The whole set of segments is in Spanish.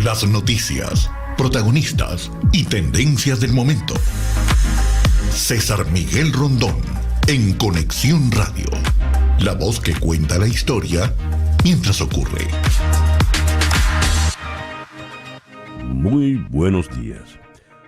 Las noticias, protagonistas y tendencias del momento. César Miguel Rondón, en Conexión Radio. La voz que cuenta la historia mientras ocurre. Muy buenos días.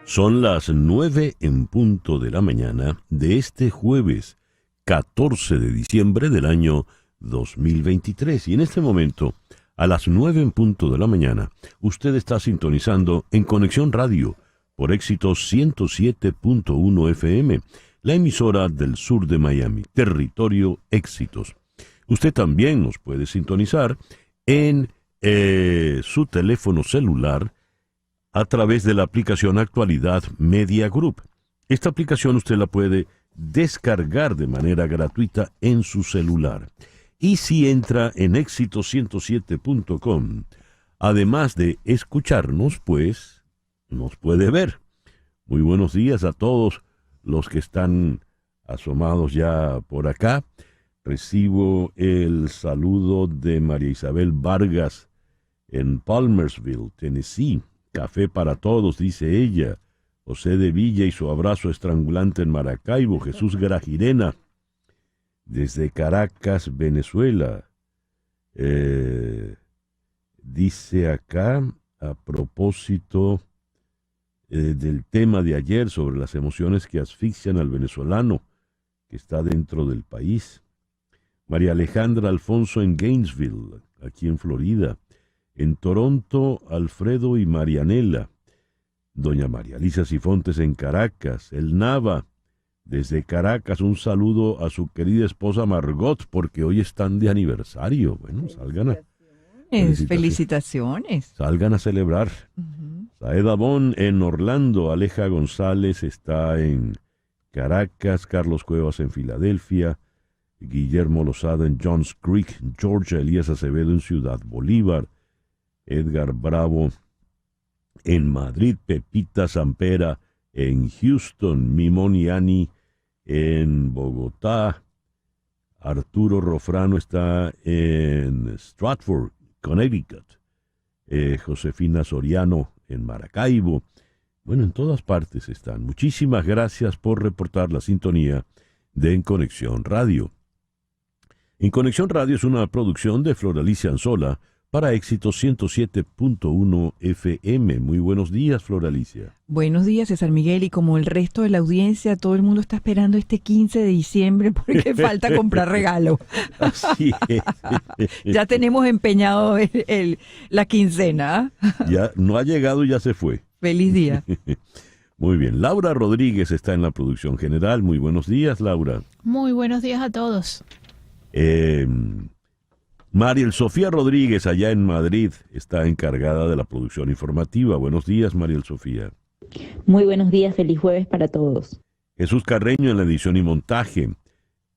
Son las 9 en punto de la mañana de este jueves 14 de diciembre del año 2023. Y en este momento, a las 9 en punto de la mañana, usted está sintonizando en Conexión Radio por Éxitos 107.1 FM, la emisora del sur de Miami, territorio Éxitos. Usted también nos puede sintonizar en su teléfono celular a través de la aplicación Actualidad Media Group. Esta aplicación usted la puede descargar de manera gratuita en su celular. Y si entra en éxitos107.com, además de escucharnos, pues nos puede ver. Muy buenos días a todos los que están asomados ya por acá. Recibo el saludo de María Isabel Vargas en Palmersville, Tennessee. Café para todos, dice ella. José de Villa y su abrazo estrangulante en Maracaibo. Jesús Grajirena, desde Caracas, Venezuela. Dice acá, a propósito del tema de ayer sobre las emociones que asfixian al venezolano que está dentro del país. María Alejandra Alfonso en Gainesville, aquí en Florida. En Toronto, Alfredo y Marianela. Doña María Lisa Cifontes en Caracas. El Nava, desde Caracas, un saludo a su querida esposa Margot, porque hoy están de aniversario. Bueno, salgan a... Felicitaciones. Salgan a celebrar. Saeda Bon en Orlando. Aleja González está en Caracas. Carlos Cuevas en Filadelfia. Guillermo Lozada en Johns Creek, Georgia. Elías Acevedo en Ciudad Bolívar. Edgar Bravo en Madrid, Pepita Zampera en Houston, Mimoniani en Bogotá, Arturo Rofrano está en Stratford, Connecticut, Josefina Soriano en Maracaibo. Bueno, en todas partes están. Muchísimas gracias por reportar la sintonía de En Conexión Radio. En Conexión Radio es una producción de Floralicia Anzola para Éxitos 107.1 FM. Muy buenos días, Floralicia. Buenos días, César Miguel. Y como el resto de la audiencia, todo el mundo está esperando este 15 de diciembre porque falta comprar regalo. Así es. Ya tenemos empeñado la quincena. Ya no ha llegado y ya se fue. Feliz día. Muy bien. Laura Rodríguez está en la producción general. Muy buenos días, Laura. Muy buenos días a todos. Mariel Sofía Rodríguez, allá en Madrid, está encargada de la producción informativa. Buenos días, Mariel Sofía. Muy buenos días, feliz jueves para todos. Jesús Carreño en la edición y montaje.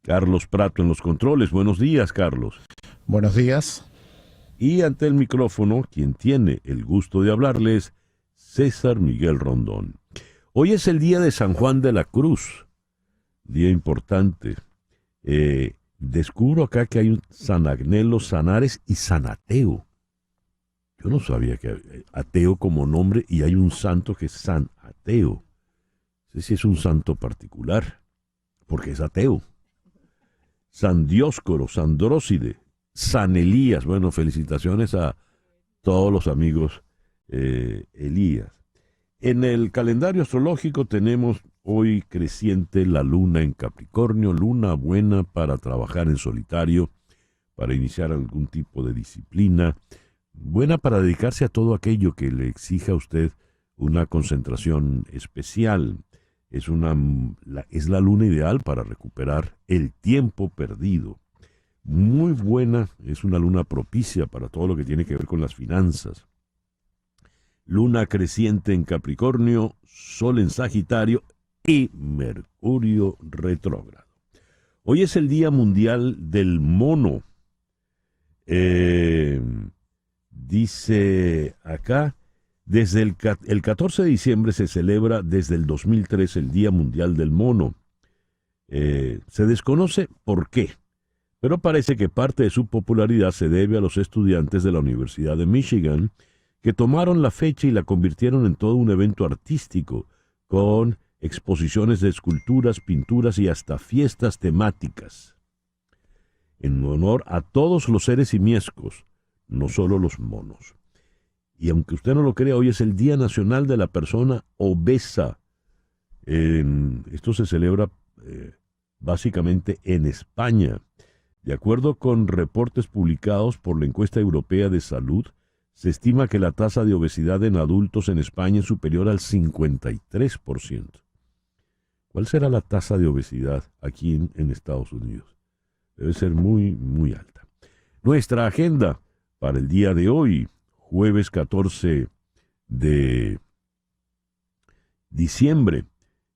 Carlos Prato en los controles. Buenos días, Carlos. Buenos días. Y ante el micrófono, quien tiene el gusto de hablarles, César Miguel Rondón. Hoy es el día de San Juan de la Cruz, día importante. Descubro acá que hay un San Agnelo, San Ares y San Ateo. Yo no sabía que ateo como nombre y hay un santo que es San Ateo. No sé si es un santo particular, porque es ateo. San Dioscoro, San Dróside, San Elías. Bueno, felicitaciones a todos los amigos Elías. En el calendario astrológico tenemos hoy creciente la luna en Capricornio, luna buena para trabajar en solitario, para iniciar algún tipo de disciplina, buena para dedicarse a todo aquello que le exija a usted una concentración especial. Es la luna ideal para recuperar el tiempo perdido. Muy buena, es una luna propicia para todo lo que tiene que ver con las finanzas. Luna creciente en Capricornio, Sol en Sagitario y Mercurio retrógrado. Hoy es el Día Mundial del Mono. Dice acá, desde el 14 de diciembre se celebra desde el 2003 el Día Mundial del Mono. Se desconoce por qué, pero parece que parte de su popularidad se debe a los estudiantes de la Universidad de Michigan que tomaron la fecha y la convirtieron en todo un evento artístico, con exposiciones de esculturas, pinturas y hasta fiestas temáticas, en honor a todos los seres simiescos, no solo los monos. Y aunque usted no lo crea, hoy es el Día Nacional de la Persona Obesa. Esto se celebra básicamente en España. De acuerdo con reportes publicados por la Encuesta Europea de Salud, se estima que la tasa de obesidad en adultos en España es superior al 53%. ¿Cuál será la tasa de obesidad aquí en Estados Unidos? Debe ser muy, muy alta. Nuestra agenda para el día de hoy, jueves 14 de diciembre.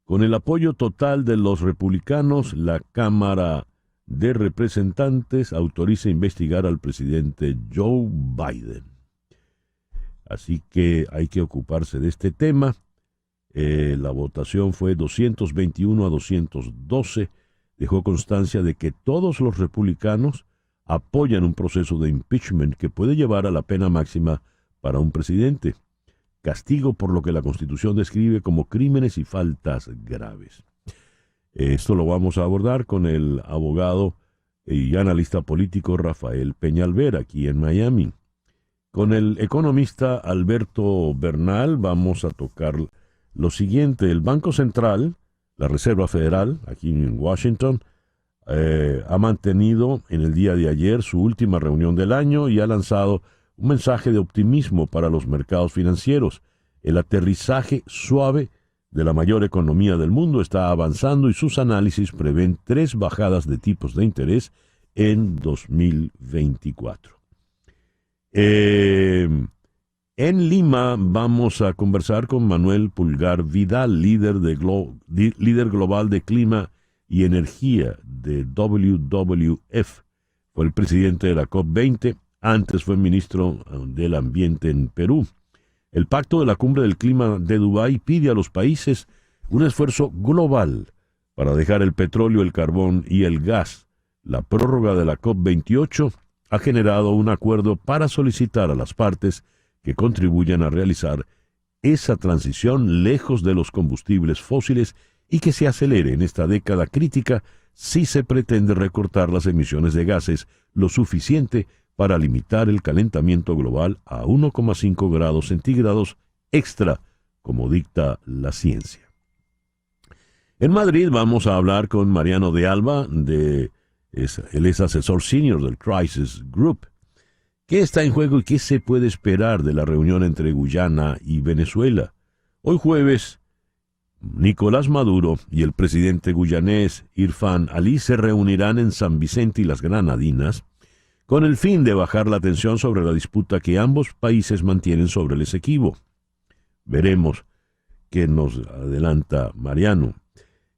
Con el apoyo total de los republicanos, la Cámara de Representantes autoriza investigar al presidente Joe Biden. Así que hay que ocuparse de este tema. La votación fue 221 a 212. Dejó constancia de que todos los republicanos apoyan un proceso de impeachment que puede llevar a la pena máxima para un presidente. Castigo por lo que la Constitución describe como crímenes y faltas graves. Esto lo vamos a abordar con el abogado y analista político Rafael Peñalver, aquí en Miami. Con el economista Alberto Bernal vamos a tocar lo siguiente. El Banco Central, la Reserva Federal, aquí en Washington, ha mantenido en el día de ayer su última reunión del año y ha lanzado un mensaje de optimismo para los mercados financieros. El aterrizaje suave de la mayor economía del mundo está avanzando y sus análisis prevén 3 bajadas de tipos de interés en 2024. En Lima vamos a conversar con Manuel Pulgar Vidal, líder global de clima y energía de WWF. Fue el presidente de la COP20, antes fue ministro del Ambiente en Perú. El Pacto de la Cumbre del Clima de Dubái pide a los países un esfuerzo global para dejar el petróleo, el carbón y el gas. La prórroga de la COP28 ha generado un acuerdo para solicitar a las partes que contribuyan a realizar esa transición lejos de los combustibles fósiles y que se acelere en esta década crítica si se pretende recortar las emisiones de gases lo suficiente para limitar el calentamiento global a 1,5 grados centígrados extra, como dicta la ciencia. En Madrid vamos a hablar con Mariano de Alba, él es asesor senior del Crisis Group. ¿Qué está en juego y qué se puede esperar de la reunión entre Guyana y Venezuela? Hoy jueves, Nicolás Maduro y el presidente guyanés Irfan Ali se reunirán en San Vicente y las Granadinas con el fin de bajar la tensión sobre la disputa que ambos países mantienen sobre el Esequibo. Veremos qué nos adelanta Mariano.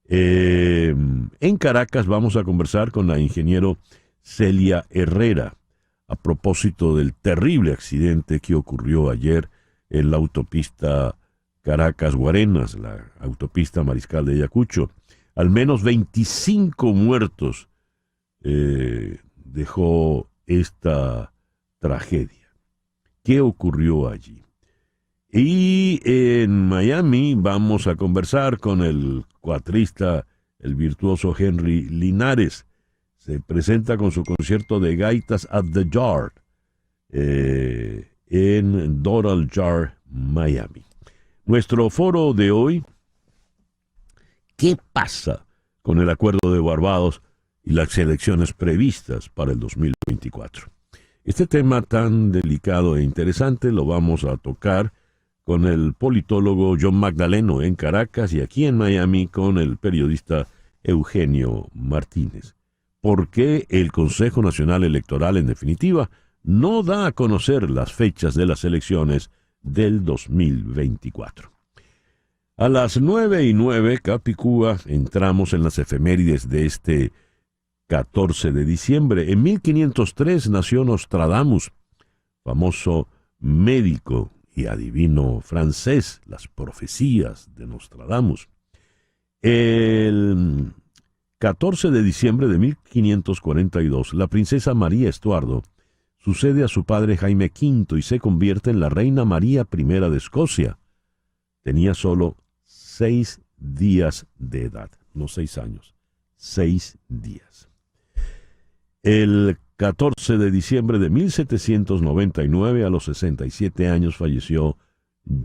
En Caracas vamos a conversar con la ingeniero Celia Herrera a propósito del terrible accidente que ocurrió ayer en la autopista Caracas-Guarenas, la autopista Mariscal de Ayacucho. Al menos 25 muertos dejó esta tragedia. ¿Qué ocurrió allí? Y en Miami vamos a conversar con el cuatrista, el virtuoso Henry Linares. Se presenta con su concierto de gaitas at the Yard en Doral Jar, Miami. Nuestro foro de hoy: ¿qué pasa con el acuerdo de Barbados y las elecciones previstas para el 2024? Este tema tan delicado e interesante lo vamos a tocar con el politólogo John Magdaleno en Caracas y aquí en Miami con el periodista Eugenio Martínez. ¿Por qué el Consejo Nacional Electoral, en definitiva, no da a conocer las fechas de las elecciones del 2024? A las 9:09, Capicúa, entramos en las efemérides de este 14 de diciembre. En 1503 nació Nostradamus, famoso médico y adivino francés, las profecías de Nostradamus. El 14 de diciembre de 1542, la princesa María Estuardo sucede a su padre Jaime V y se convierte en la reina María I de Escocia. Tenía solo 6 días de edad, no 6 años, 6 días. El 14 de diciembre de 1799, a los 67 años, falleció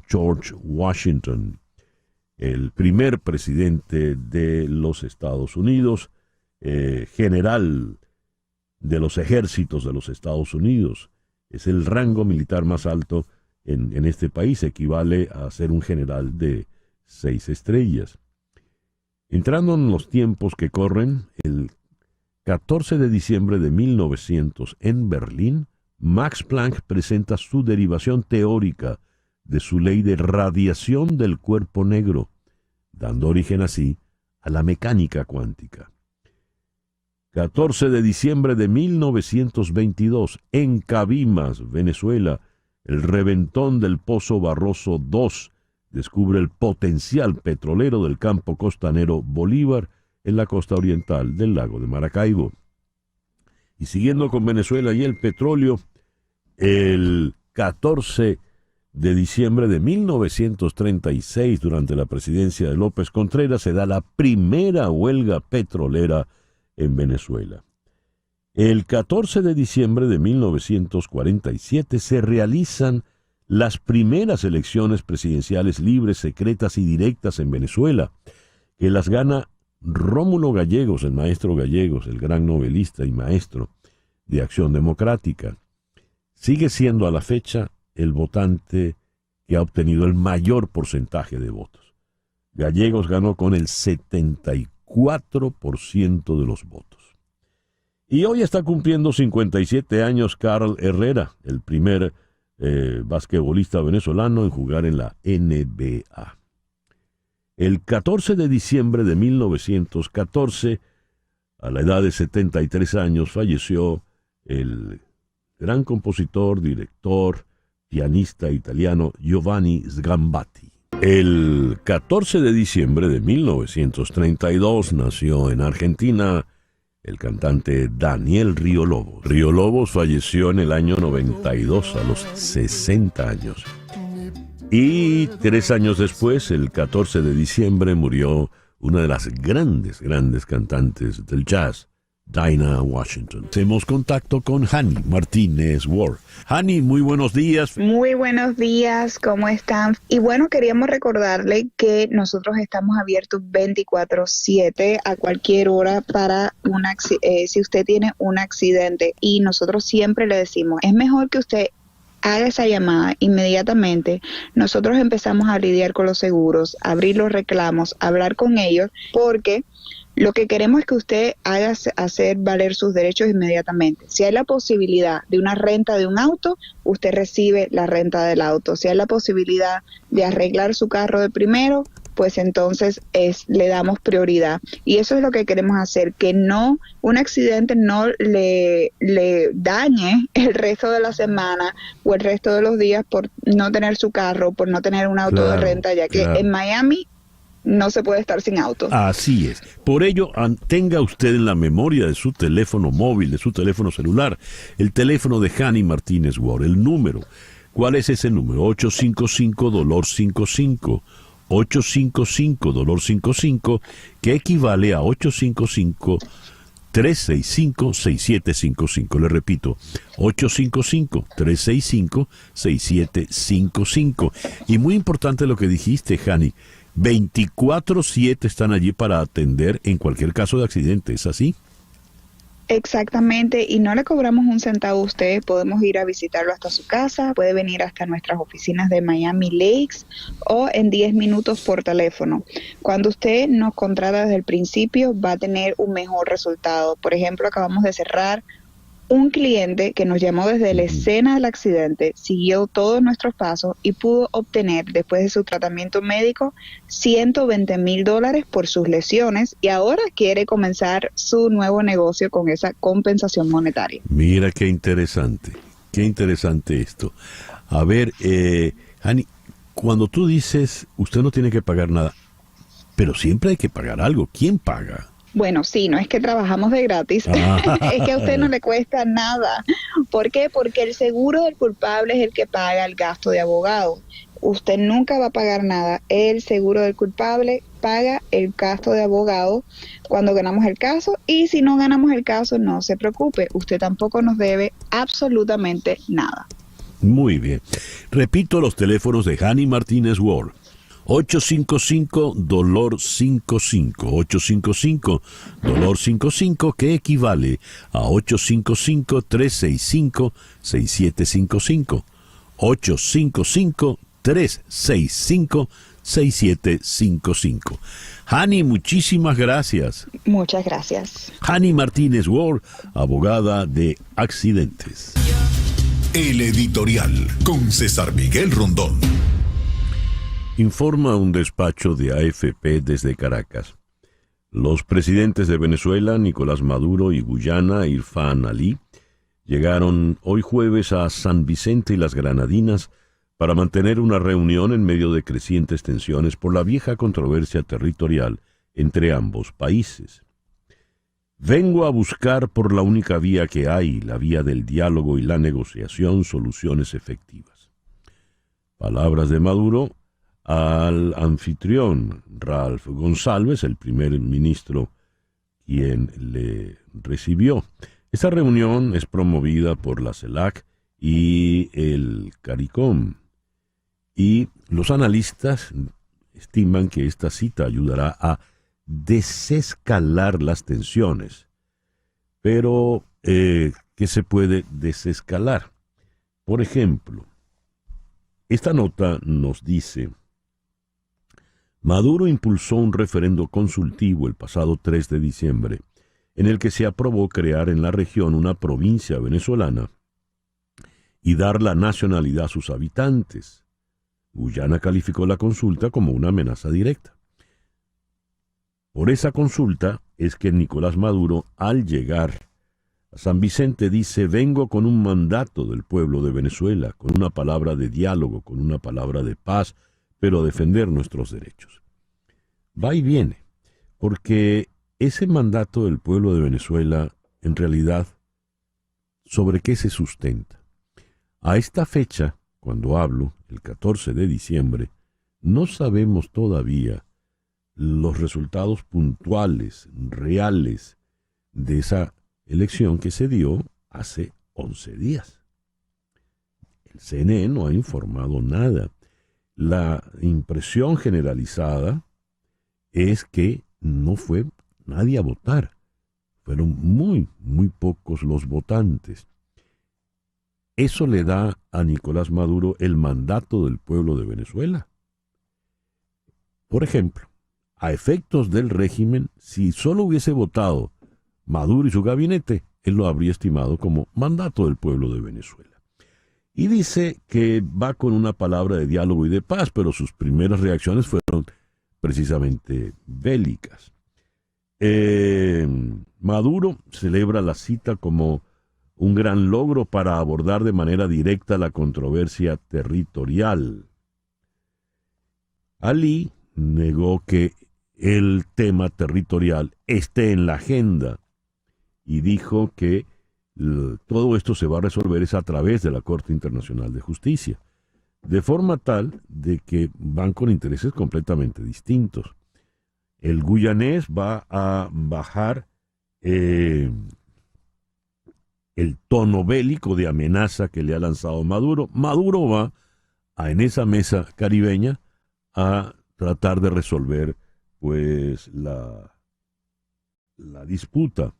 George Washington, el primer presidente de los Estados Unidos, general de los ejércitos de los Estados Unidos. Es el rango militar más alto en este país, equivale a ser un general de 6 estrellas. Entrando en los tiempos que corren, el 14 de diciembre de 1900, en Berlín, Max Planck presenta su derivación teórica de su ley de radiación del cuerpo negro, dando origen así a la mecánica cuántica. 14 de diciembre de 1922, en Cabimas, Venezuela, el reventón del Pozo Barroso II descubre el potencial petrolero del campo costanero Bolívar en la costa oriental del lago de Maracaibo. Y siguiendo con Venezuela y el petróleo, el 14 de diciembre de 1936, durante la presidencia de López Contreras, se da la primera huelga petrolera en Venezuela. El 14 de diciembre de 1947 se realizan las primeras elecciones presidenciales libres, secretas y directas en Venezuela, que las gana Rómulo Gallegos, el maestro Gallegos, el gran novelista y maestro de Acción Democrática. Sigue siendo a la fecha el votante que ha obtenido el mayor porcentaje de votos. Gallegos ganó con el 74% de los votos. Y hoy está cumpliendo 57 años Carl Herrera, el primer basquetbolista venezolano en jugar en la NBA. El 14 de diciembre de 1914, a la edad de 73 años, falleció el gran compositor, director, pianista italiano Giovanni Sgambati. El 14 de diciembre de 1932 nació en Argentina el cantante Daniel Río Lobos. Río Lobos falleció en el año 92 a los 60 años. Y 3 años después, el 14 de diciembre, murió una de las grandes cantantes del jazz, Dinah Washington. Hacemos contacto con Hani Martínez Ward. Hani, muy buenos días. Muy buenos días, ¿cómo están? Y bueno, queríamos recordarle que nosotros estamos abiertos 24/7 a cualquier hora para si usted tiene un accidente. Y nosotros siempre le decimos, es mejor que usted haga esa llamada inmediatamente. Nosotros empezamos a lidiar con los seguros, abrir los reclamos, hablar con ellos, porque lo que queremos es que usted haga hacer valer sus derechos inmediatamente. Si hay la posibilidad de una renta de un auto, usted recibe la renta del auto. Si hay la posibilidad de arreglar su carro de primero, pues entonces le damos prioridad. Y eso es lo que queremos hacer, que no un accidente no le dañe el resto de la semana o el resto de los días por no tener su carro, por no tener un auto de renta, ya que en Miami no se puede estar sin auto. Así es. Por ello, tenga usted en la memoria de su teléfono móvil, de su teléfono celular, el teléfono de Hani Martínez Ward, el número. ¿Cuál es ese número? 855-DOLOR-55. 855-DOLOR-55, que equivale a 855-365-6755. Le repito, 855-365-6755. Y muy importante lo que dijiste, Hani, 24/7 están allí para atender en cualquier caso de accidente, ¿es así? Exactamente, y no le cobramos un centavo a usted, podemos ir a visitarlo hasta su casa, puede venir hasta nuestras oficinas de Miami Lakes o en 10 minutos por teléfono. Cuando usted nos contrata desde el principio va a tener un mejor resultado. Por ejemplo, acabamos de cerrar un cliente que nos llamó desde la escena del accidente, siguió todos nuestros pasos y pudo obtener, después de su tratamiento médico, $120,000 por sus lesiones y ahora quiere comenzar su nuevo negocio con esa compensación monetaria. Mira qué interesante esto. A ver, Hani, cuando tú dices usted no tiene que pagar nada, pero siempre hay que pagar algo, ¿quién paga? Bueno, sí, no es que trabajamos de gratis, es que a usted no le cuesta nada. ¿Por qué? Porque el seguro del culpable es el que paga el gasto de abogado. Usted nunca va a pagar nada. El seguro del culpable paga el gasto de abogado cuando ganamos el caso, y si no ganamos el caso, no se preocupe, usted tampoco nos debe absolutamente nada. Muy bien. Repito los teléfonos de Hani Martínez Ward. 855-DOLOR-55, 855-DOLOR-55, que equivale a 855-365-6755, 855-365-6755. Hani, muchísimas gracias. Muchas gracias. Hani Martínez Ward, abogada de accidentes. El editorial con César Miguel Rondón. Informa un despacho de AFP desde Caracas. Los presidentes de Venezuela, Nicolás Maduro, y Guyana, Irfan Ali, llegaron hoy jueves a San Vicente y las Granadinas para mantener una reunión en medio de crecientes tensiones por la vieja controversia territorial entre ambos países. Vengo a buscar por la única vía que hay, la vía del diálogo y la negociación, soluciones efectivas. Palabras de Maduro al anfitrión Ralph González, el primer ministro quien le recibió. Esta reunión es promovida por la CELAC y el CARICOM, y los analistas estiman que esta cita ayudará a desescalar las tensiones. Pero, ¿qué se puede desescalar? Por ejemplo, esta nota nos dice: Maduro impulsó un referendo consultivo el pasado 3 de diciembre, en el que se aprobó crear en la región una provincia venezolana y dar la nacionalidad a sus habitantes. Guyana calificó la consulta como una amenaza directa. Por esa consulta es que Nicolás Maduro, al llegar a San Vicente, dice: vengo con un mandato del pueblo de Venezuela, con una palabra de diálogo, con una palabra de paz, pero a defender nuestros derechos. Va y viene, porque ese mandato del pueblo de Venezuela, en realidad, ¿sobre qué se sustenta? A esta fecha, cuando hablo, el 14 de diciembre, no sabemos todavía los resultados puntuales, reales, de esa elección que se dio hace 11 días. El CNE no ha informado nada. La impresión generalizada es que no fue nadie a votar. Fueron muy, muy pocos los votantes. Eso le da a Nicolás Maduro el mandato del pueblo de Venezuela. Por ejemplo, a efectos del régimen, si solo hubiese votado Maduro y su gabinete, él lo habría estimado como mandato del pueblo de Venezuela. Y dice que va con una palabra de diálogo y de paz, pero sus primeras reacciones fueron precisamente bélicas. Maduro celebra la cita como un gran logro para abordar de manera directa la controversia territorial. Ali negó que el tema territorial esté en la agenda y dijo que todo esto se va a resolver es a través de la Corte Internacional de Justicia, de forma tal de que van con intereses completamente distintos. El guyanés va a bajar el tono bélico de amenaza que le ha lanzado Maduro. Maduro va en esa mesa caribeña a tratar de resolver pues la disputa.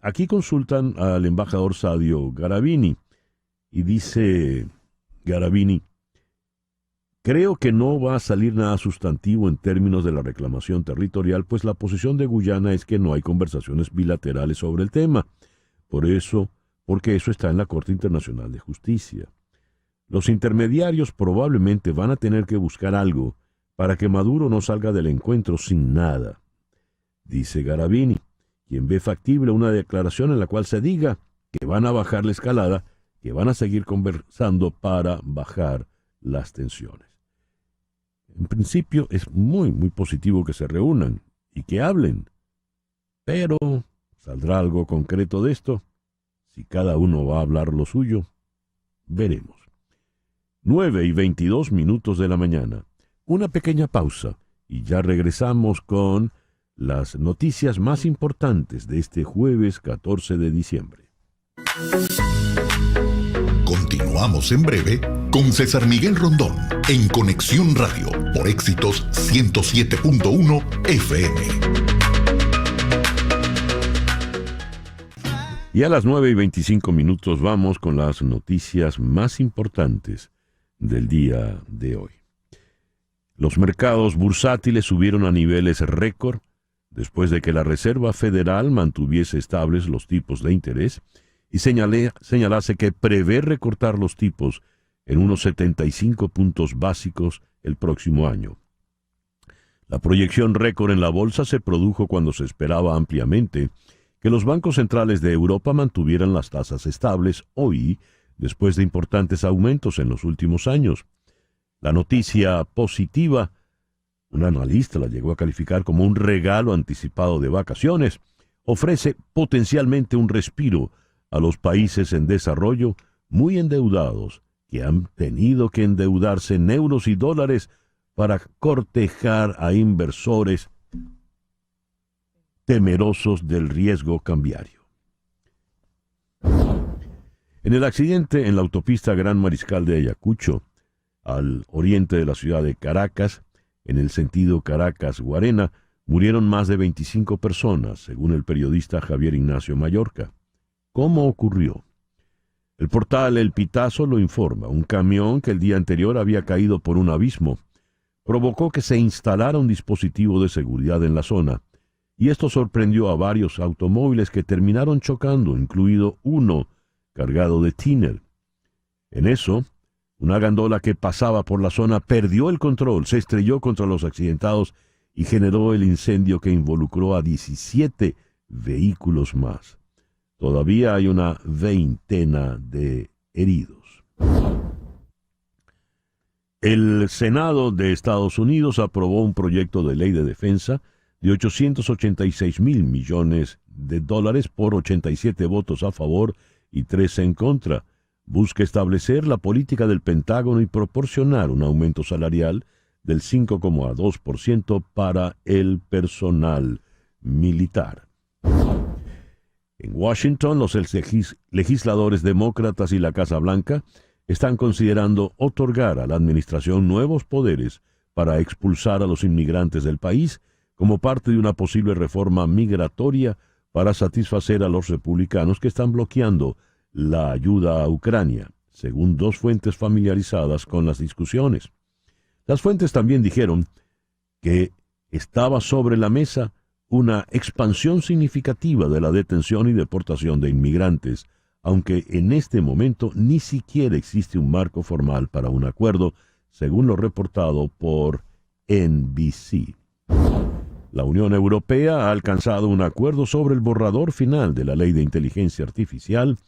Aquí consultan al embajador Sadio Garavini y dice Garavini: creo que no va a salir nada sustantivo en términos de la reclamación territorial, pues la posición de Guyana es que no hay conversaciones bilaterales sobre el tema. Porque eso está en la Corte Internacional de Justicia. Los intermediarios probablemente van a tener que buscar algo para que Maduro no salga del encuentro sin nada, dice Garavini, quien ve factible una declaración en la cual se diga que van a bajar la escalada, que van a seguir conversando para bajar las tensiones. En principio es muy, muy positivo que se reúnan y que hablen. Pero, ¿saldrá algo concreto de esto? Si cada uno va a hablar lo suyo, veremos. 9:22 de la mañana. Una pequeña pausa y ya regresamos con las noticias más importantes de este jueves 14 de diciembre. Continuamos en breve con César Miguel Rondón en Conexión Radio por Éxitos 107.1 FM. Y a las 9:25 vamos con las noticias más importantes del día de hoy. Los mercados bursátiles subieron a niveles récord después de que la Reserva Federal mantuviese estables los tipos de interés y señalase que prevé recortar los tipos en unos 75 puntos básicos el próximo año. La proyección récord en la bolsa se produjo cuando se esperaba ampliamente que los bancos centrales de Europa mantuvieran las tasas estables hoy, después de importantes aumentos en los últimos años. La noticia positiva, un analista la llegó a calificar como un regalo anticipado de vacaciones, ofrece potencialmente un respiro a los países en desarrollo muy endeudados, que han tenido que endeudarse en euros y dólares para cortejar a inversores temerosos del riesgo cambiario. En el accidente en la autopista Gran Mariscal de Ayacucho, al oriente de la ciudad de Caracas, en el sentido Caracas-Guarena, murieron más de 25 personas, según el periodista Javier Ignacio Mallorca. ¿Cómo ocurrió? El portal El Pitazo lo informa. Un camión que el día anterior había caído por un abismo provocó que se instalara un dispositivo de seguridad en la zona, y esto sorprendió a varios automóviles que terminaron chocando, incluido uno cargado de tiner. En eso, una gandola que pasaba por la zona perdió el control, se estrelló contra los accidentados y generó el incendio que involucró a 17 vehículos más. Todavía hay una veintena de heridos. El Senado de Estados Unidos aprobó un proyecto de ley de defensa de $886 mil millones por 87 votos a favor y 3 en contra. Busca establecer la política del Pentágono y proporcionar un aumento salarial del 5,2% para el personal militar. En Washington, los legisladores demócratas y la Casa Blanca están considerando otorgar a la administración nuevos poderes para expulsar a los inmigrantes del país como parte de una posible reforma migratoria para satisfacer a los republicanos que están bloqueando la ayuda a Ucrania, según dos fuentes familiarizadas con las discusiones. Las fuentes también dijeron que estaba sobre la mesa una expansión significativa de la detención y deportación de inmigrantes, aunque en este momento ni siquiera existe un marco formal para un acuerdo, según lo reportado por NBC. La Unión Europea ha alcanzado un acuerdo sobre el borrador final de la Ley de Inteligencia Artificial,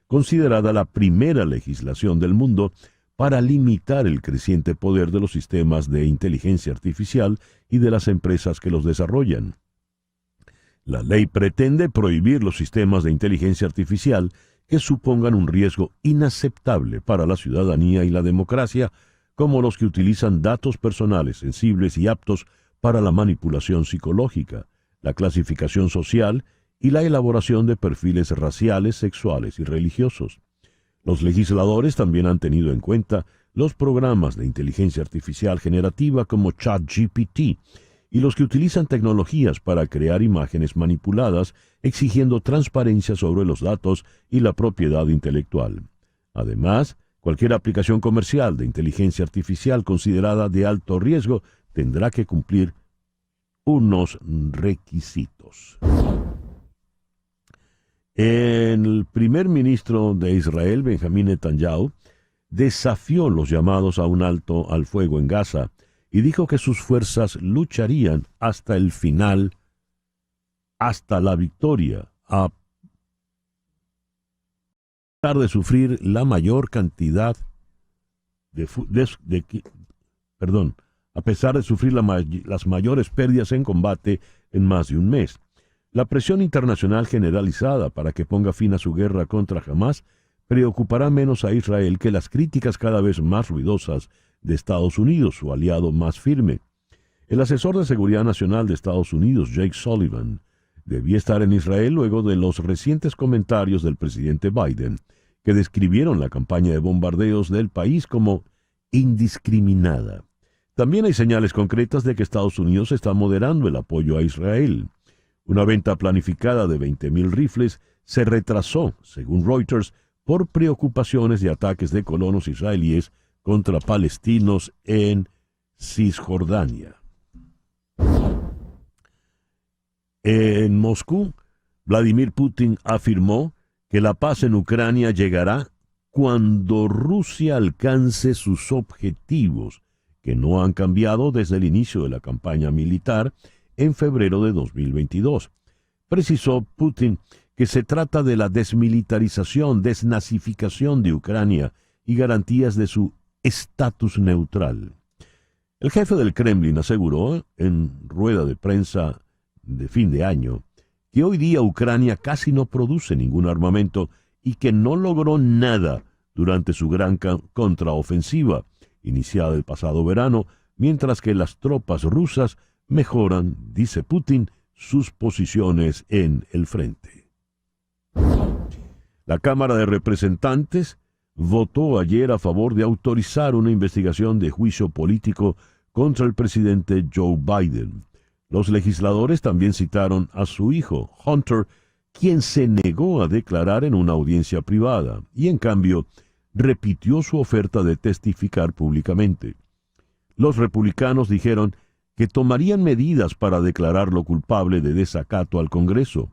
considerada la primera legislación del mundo para limitar el creciente poder de los sistemas de inteligencia artificial y de las empresas que los desarrollan. La ley pretende prohibir los sistemas de inteligencia artificial que supongan un riesgo inaceptable para la ciudadanía y la democracia, como los que utilizan datos personales sensibles y aptos para la manipulación psicológica, la clasificación social y la elaboración de perfiles raciales, sexuales y religiosos. Los legisladores también han tenido en cuenta los programas de inteligencia artificial generativa como ChatGPT y los que utilizan tecnologías para crear imágenes manipuladas, exigiendo transparencia sobre los datos y la propiedad intelectual. Además, cualquier aplicación comercial de inteligencia artificial considerada de alto riesgo tendrá que cumplir unos requisitos. El primer ministro de Israel, Benjamín Netanyahu, desafió los llamados a un alto al fuego en Gaza y dijo que sus fuerzas lucharían hasta el final, hasta la victoria, a pesar de sufrir la mayor cantidad a pesar de sufrir las mayores pérdidas en combate en más de un mes. La presión internacional generalizada para que ponga fin a su guerra contra Hamás preocupará menos a Israel que las críticas cada vez más ruidosas de Estados Unidos, su aliado más firme. El asesor de Seguridad Nacional de Estados Unidos, Jake Sullivan, debía estar en Israel luego de los recientes comentarios del presidente Biden, que describieron la campaña de bombardeos del país como indiscriminada. También hay señales concretas de que Estados Unidos está moderando el apoyo a Israel. Una venta planificada de 20,000 rifles se retrasó, según Reuters, por preocupaciones de ataques de colonos israelíes contra palestinos en Cisjordania. En Moscú, Vladimir Putin afirmó que la paz en Ucrania llegará cuando Rusia alcance sus objetivos, que no han cambiado desde el inicio de la campaña militar en febrero de 2022. Precisó Putin que se trata de la desmilitarización, desnazificación de Ucrania y garantías de su estatus neutral. El jefe del Kremlin aseguró en rueda de prensa de fin de año que hoy día Ucrania casi no produce ningún armamento y que no logró nada durante su gran contraofensiva, iniciada el pasado verano, mientras que las tropas rusas mejoran, dice Putin, sus posiciones en el frente. La Cámara de Representantes votó ayer a favor de autorizar una investigación de juicio político contra el presidente Joe Biden. Los legisladores también citaron a su hijo, Hunter, quien se negó a declarar en una audiencia privada y, en cambio, repitió su oferta de testificar públicamente. Los republicanos dijeron que tomarían medidas para declararlo culpable de desacato al Congreso.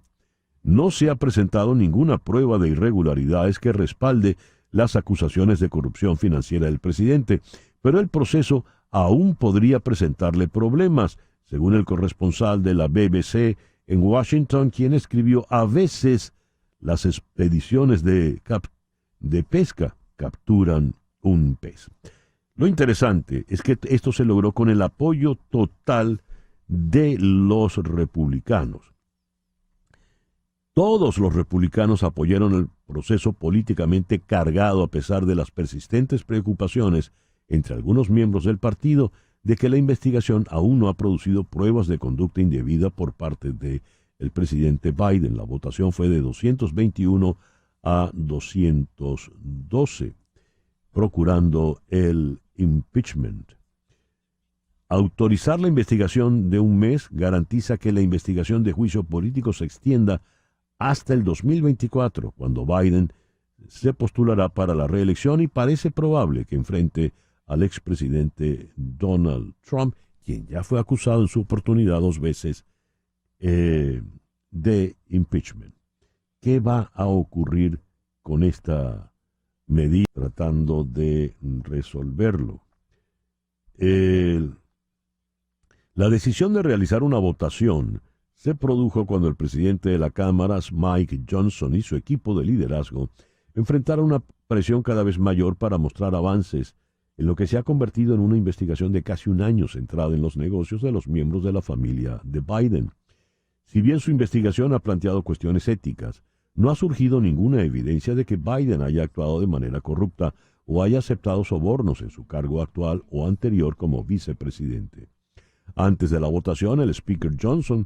No se ha presentado ninguna prueba de irregularidades que respalde las acusaciones de corrupción financiera del presidente, pero el proceso aún podría presentarle problemas, según el corresponsal de la BBC en Washington, quien escribió: a veces las expediciones de pesca capturan un pez. Lo interesante es que esto se logró con el apoyo total de los republicanos. Todos los republicanos apoyaron el proceso políticamente cargado a pesar de las persistentes preocupaciones entre algunos miembros del partido de que la investigación aún no ha producido pruebas de conducta indebida por parte del presidente Biden. La votación fue de 221 a 212, procurando el impeachment. Autorizar la investigación de un mes garantiza que la investigación de juicio político se extienda hasta el 2024, cuando Biden se postulará para la reelección, y parece probable que enfrente al expresidente Donald Trump, quien ya fue acusado en su oportunidad 2 veces de impeachment. ¿Qué va a ocurrir con esta medida tratando de resolverlo? La decisión de realizar una votación se produjo cuando el presidente de la Cámara, Mike Johnson, y su equipo de liderazgo enfrentaron una presión cada vez mayor para mostrar avances en lo que se ha convertido en una investigación de casi un año centrada en los negocios de los miembros de la familia de Biden. Si bien su investigación ha planteado cuestiones éticas, no ha surgido ninguna evidencia de que Biden haya actuado de manera corrupta o haya aceptado sobornos en su cargo actual o anterior como vicepresidente. Antes de la votación, el Speaker Johnson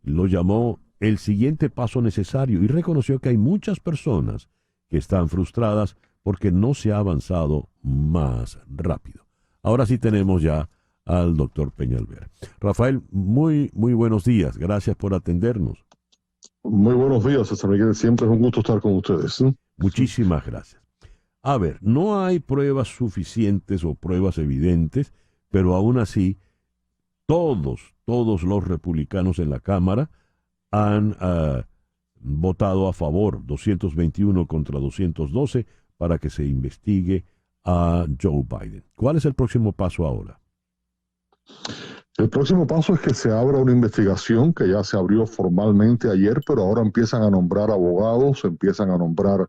lo llamó el siguiente paso necesario y reconoció que hay muchas personas que están frustradas porque no se ha avanzado más rápido. Ahora sí tenemos ya al doctor Peñalver. Rafael, muy buenos días. Gracias por atendernos. Muy buenos días, César Miguel. Siempre es un gusto estar con ustedes. Muchísimas gracias. A ver, no hay pruebas suficientes o pruebas evidentes, pero aún así, todos los republicanos en la Cámara han votado a favor, 221 contra 212, para que se investigue a Joe Biden. ¿Cuál es el próximo paso ahora? El próximo paso es que se abra una investigación que ya se abrió formalmente ayer, pero ahora empiezan a nombrar abogados, empiezan a nombrar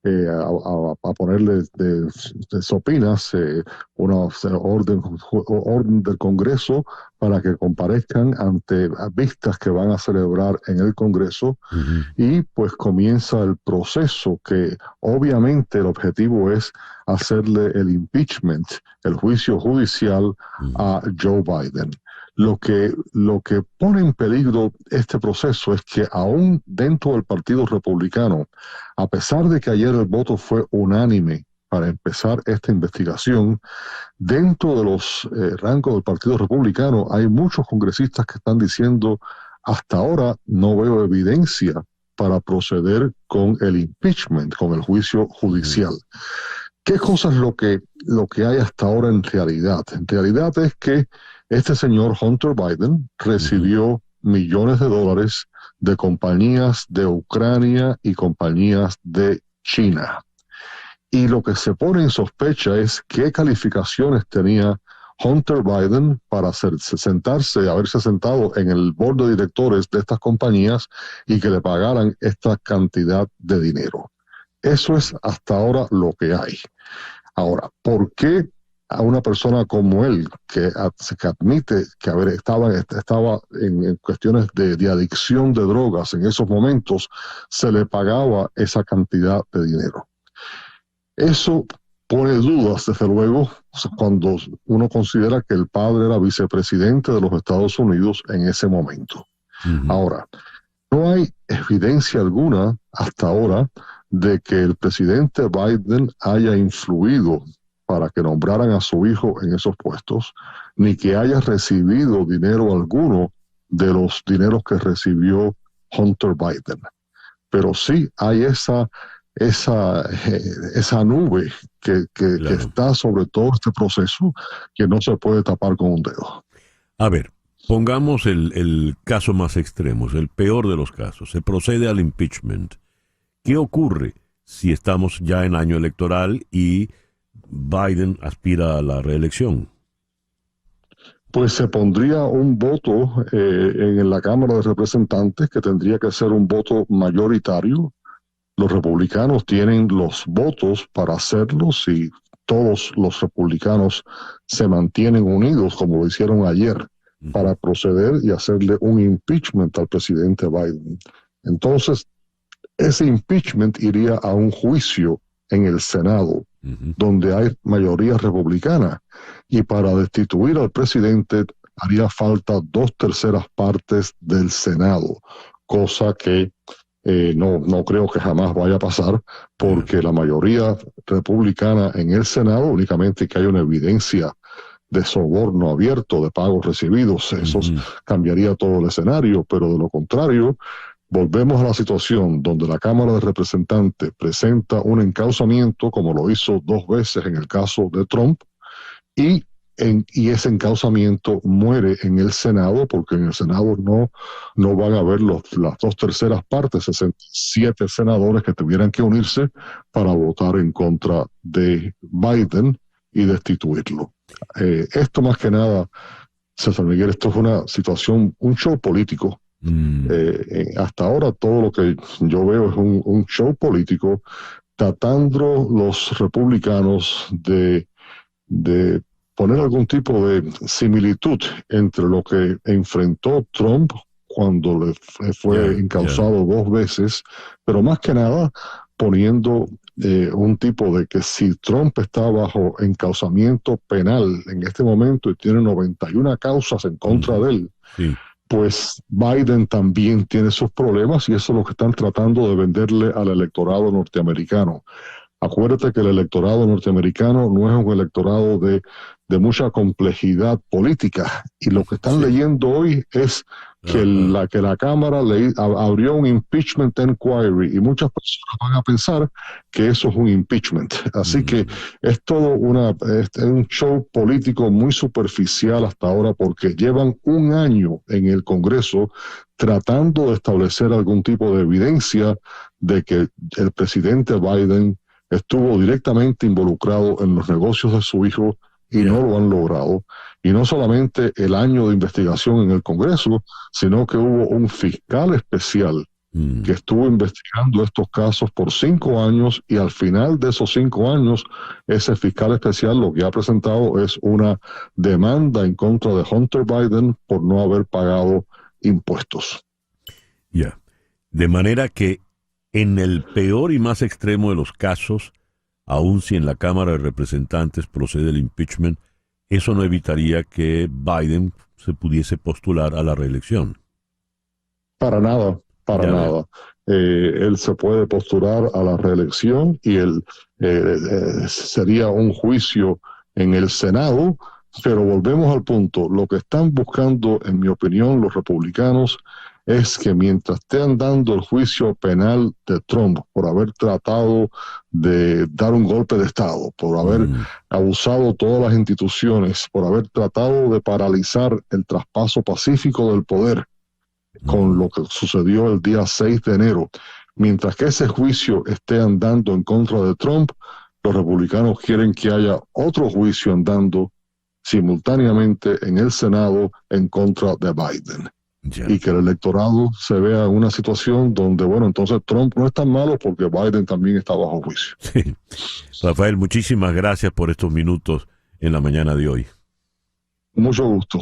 a ponerle de sopinas una orden del Congreso para que comparezcan ante vistas que van a celebrar en el Congreso. Y pues comienza el proceso que obviamente el objetivo es hacerle el impeachment, el juicio judicial a Joe Biden. Lo que pone en peligro este proceso es que aún dentro del Partido Republicano, a pesar de que ayer el voto fue unánime para empezar esta investigación, dentro de los rangos del Partido Republicano hay muchos congresistas que están diciendo hasta ahora no veo evidencia para proceder con el impeachment, con el juicio judicial. ¿Qué cosa es lo que hay hasta ahora en realidad? En realidad es que este señor Hunter Biden recibió millones de dólares de compañías de Ucrania y compañías de China. Y lo que se pone en sospecha es qué calificaciones tenía Hunter Biden para haberse sentado en el board de directores de estas compañías y que le pagaran esta cantidad de dinero. Eso es hasta ahora lo que hay. Ahora, ¿por qué a una persona como él, que admite que estaba en cuestiones de adicción de drogas en esos momentos, se le pagaba esa cantidad de dinero? Eso pone dudas, desde luego, cuando uno considera que el padre era vicepresidente de los Estados Unidos en ese momento. Ahora, no hay evidencia alguna hasta ahora de que el presidente Biden haya influido para que nombraran a su hijo en esos puestos, ni que haya recibido dinero alguno de los dineros que recibió Hunter Biden. Pero sí hay esa nube que está sobre todo este proceso que no se puede tapar con un dedo. A ver, pongamos el caso más extremo, el peor de los casos. Se procede al impeachment. ¿Qué ocurre si estamos ya en año electoral y Biden aspira a la reelección? Pues se pondría un voto en la Cámara de Representantes que tendría que ser un voto mayoritario. Los republicanos tienen los votos para hacerlo si todos los republicanos se mantienen unidos, como lo hicieron ayer, para proceder y hacerle un impeachment al presidente Biden. Entonces, ese impeachment iría a un juicio en el Senado, donde hay mayoría republicana, y para destituir al presidente haría falta 2/3 partes del Senado, cosa que no creo que jamás vaya a pasar, porque la mayoría republicana en el Senado, únicamente que hay una evidencia de soborno abierto, de pagos recibidos, eso cambiaría todo el escenario, pero de lo contrario, volvemos a la situación donde la Cámara de Representantes presenta un encauzamiento, como lo hizo 2 veces en el caso de Trump, y ese encauzamiento muere en el Senado, porque en el Senado no van a haber las 2/3 partes, 67 senadores que tuvieran que unirse para votar en contra de Biden y destituirlo. Esto más que nada, César Miguel, esto es una situación, un show político. Hasta ahora todo lo que yo veo es un show político, tratando los republicanos de poner algún tipo de similitud entre lo que enfrentó Trump cuando le fue encausado 2 veces, pero más que nada poniendo un tipo de que si Trump está bajo encausamiento penal en este momento y tiene 91 causas en contra de él, pues Biden también tiene sus problemas, y eso es lo que están tratando de venderle al electorado norteamericano. Acuérdate que el electorado norteamericano no es un electorado de mucha complejidad política, y lo que están leyendo hoy es que la Cámara abrió un impeachment inquiry, y muchas personas van a pensar que eso es un impeachment. Así que es todo un show político muy superficial hasta ahora, porque llevan 1 año en el Congreso tratando de establecer algún tipo de evidencia de que el presidente Biden estuvo directamente involucrado en los negocios de su hijo, y no lo han logrado. Y no solamente el año de investigación en el Congreso, sino que hubo un fiscal especial que estuvo investigando estos casos por 5 años, y al final de esos 5 años, ese fiscal especial lo que ha presentado es una demanda en contra de Hunter Biden por no haber pagado impuestos. Ya. De manera que en el peor y más extremo de los casos, aun si en la Cámara de Representantes procede el impeachment, eso no evitaría que Biden se pudiese postular a la reelección. Para nada. Él se puede postular a la reelección y sería un juicio en el Senado, pero volvemos al punto. Lo que están buscando, en mi opinión, los republicanos, es que mientras estén dando el juicio penal de Trump por haber tratado de dar un golpe de Estado, por haber abusado todas las instituciones, por haber tratado de paralizar el traspaso pacífico del poder, con lo que sucedió el día 6 de enero. Mientras que ese juicio esté andando en contra de Trump, los republicanos quieren que haya otro juicio andando simultáneamente en el Senado en contra de Biden. Y que el electorado se vea en una situación donde, bueno, entonces Trump no es tan malo porque Biden también está bajo juicio. Sí. Rafael, muchísimas gracias por estos minutos en la mañana de hoy. Mucho gusto.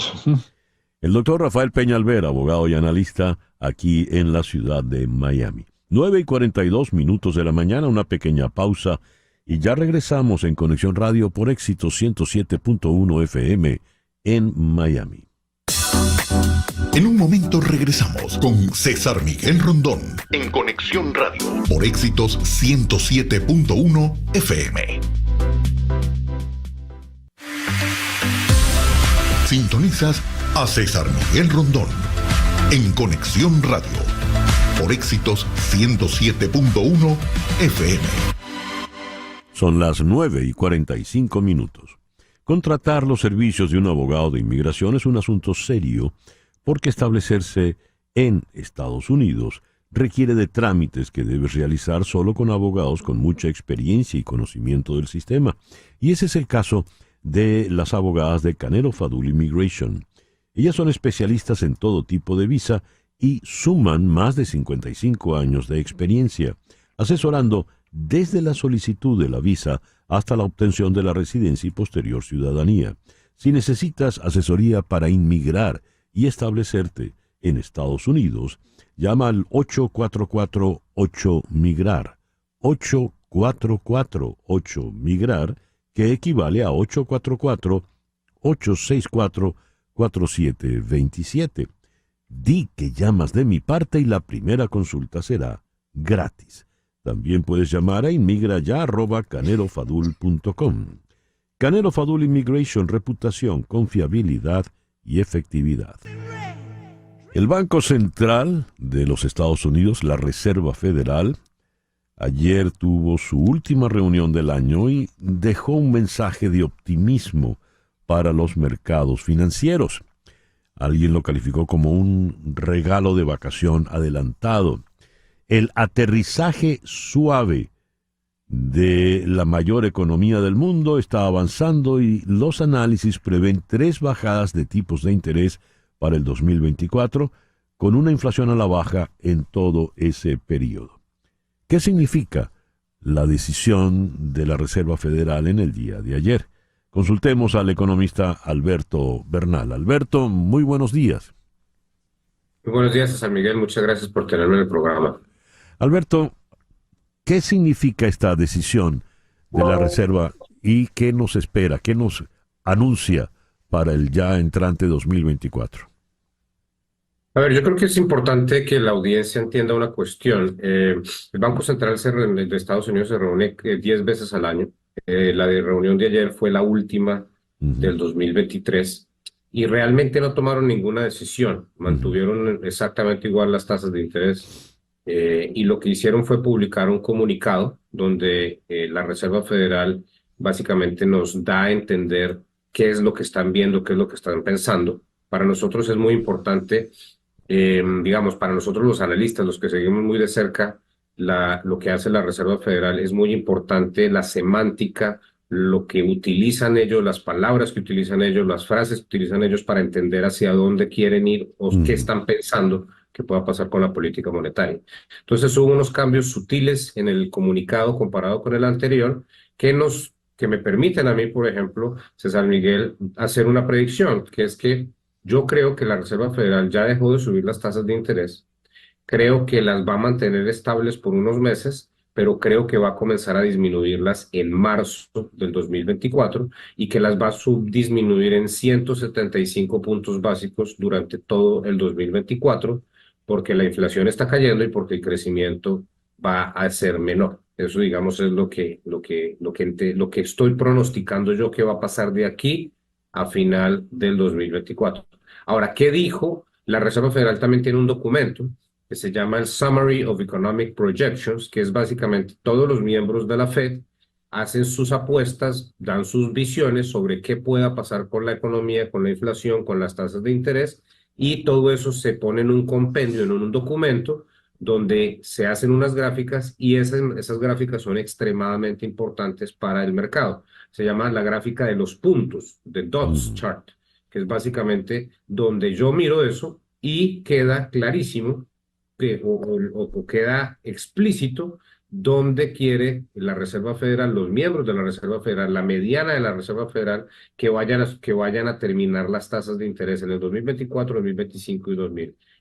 El doctor Rafael Peña Alver, abogado y analista aquí en la ciudad de Miami. 9:42 de la mañana, una pequeña pausa y ya regresamos en Conexión Radio por Éxito 107.1 FM en Miami. En un momento regresamos con César Miguel Rondón en Conexión Radio por Éxitos 107.1 FM. Sintonizas a César Miguel Rondón en Conexión Radio por Éxitos 107.1 FM. Son las 9:45. Contratar los servicios de un abogado de inmigración es un asunto serio porque establecerse en Estados Unidos requiere de trámites que debes realizar solo con abogados con mucha experiencia y conocimiento del sistema. Y ese es el caso de las abogadas de Canelo Fadul Immigration. Ellas son especialistas en todo tipo de visa y suman más de 55 años de experiencia, asesorando desde la solicitud de la visa hasta la obtención de la residencia y posterior ciudadanía. Si necesitas asesoría para inmigrar y establecerte en Estados Unidos, llama al 844-8MIGRAR, 844-8MIGRAR, que equivale a 844-864-4727. Di que llamas de mi parte y la primera consulta será gratis. También puedes llamar a inmigraya@canelofadul.com. Canelo Fadul Immigration, reputación, confiabilidad y efectividad. El Banco Central de los Estados Unidos, la Reserva Federal, ayer tuvo su última reunión del año y dejó un mensaje de optimismo para los mercados financieros. Alguien lo calificó como un regalo de vacación adelantado. El aterrizaje suave de la mayor economía del mundo está avanzando y los análisis prevén 3 bajadas de tipos de interés para el 2024, con una inflación a la baja en todo ese periodo. ¿Qué significa la decisión de la Reserva Federal en el día de ayer? Consultemos al economista Alberto Bernal. Alberto, muy buenos días. Muy buenos días, César Miguel. Muchas gracias por tenerme en el programa. Alberto, ¿qué significa esta decisión de la Reserva y qué nos espera, qué nos anuncia para el ya entrante 2024? A ver, yo creo que es importante que la audiencia entienda una cuestión. El Banco Central de Estados Unidos se reúne 10 veces al año. La reunión de ayer fue la última del 2023 y realmente no tomaron ninguna decisión. Mantuvieron exactamente igual las tasas de interés. Y lo que hicieron fue publicar un comunicado donde la Reserva Federal básicamente nos da a entender qué es lo que están viendo, qué es lo que están pensando. Para nosotros es muy importante, digamos, para nosotros los analistas, los que seguimos muy de cerca lo que hace la Reserva Federal, es muy importante la semántica, lo que utilizan ellos, las palabras que utilizan ellos, las frases que utilizan ellos para entender hacia dónde quieren ir o qué están pensando, que pueda pasar con la política monetaria. Entonces hubo unos cambios sutiles en el comunicado comparado con el anterior que me permiten a mí, por ejemplo, César Miguel, hacer una predicción, que es que yo creo que la Reserva Federal ya dejó de subir las tasas de interés, creo que las va a mantener estables por unos meses, pero creo que va a comenzar a disminuirlas en marzo del 2024 y que las va a disminuir en 175 puntos básicos durante todo el 2024, porque la inflación está cayendo y porque el crecimiento va a ser menor. Eso, digamos, es lo que estoy pronosticando yo que va a pasar de aquí a final del 2024. Ahora, ¿qué dijo? La Reserva Federal también tiene un documento que se llama el Summary of Economic Projections, que es básicamente todos los miembros de la Fed hacen sus apuestas, dan sus visiones sobre qué pueda pasar con la economía, con la inflación, con las tasas de interés, y todo eso se pone en un compendio, en un documento, donde se hacen unas gráficas y esas gráficas son extremadamente importantes para el mercado. Se llama la gráfica de los puntos, de dots chart, que es básicamente donde yo miro eso y queda clarísimo o queda explícito dónde quiere la Reserva Federal, los miembros de la Reserva Federal, la mediana de la Reserva Federal, que vayan a terminar las tasas de interés en el 2024, 2025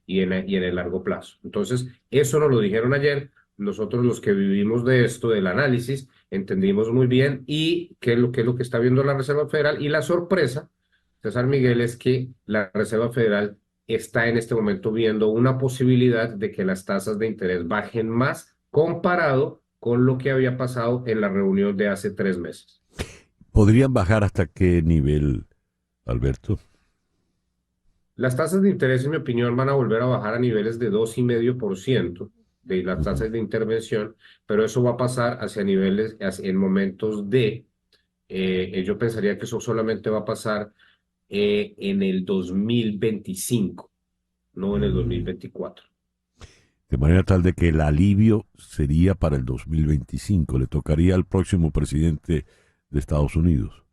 y en el largo plazo. Entonces, eso nos lo dijeron ayer. Nosotros, los que vivimos de esto, del análisis, entendimos muy bien y qué es lo que está viendo la Reserva Federal. Y la sorpresa, César Miguel, es que la Reserva Federal está en este momento viendo una posibilidad de que las tasas de interés bajen más comparado con lo que había pasado en la reunión de hace 3 meses. ¿Podrían bajar hasta qué nivel, Alberto? Las tasas de interés, en mi opinión, van a volver a bajar a niveles de 2,5% de las tasas de intervención, pero eso va a pasar hacia niveles, en momentos yo pensaría que eso solamente va a pasar en el 2025, no en el 2024. De manera tal de que el alivio sería para el 2025, le tocaría al próximo presidente de Estados Unidos.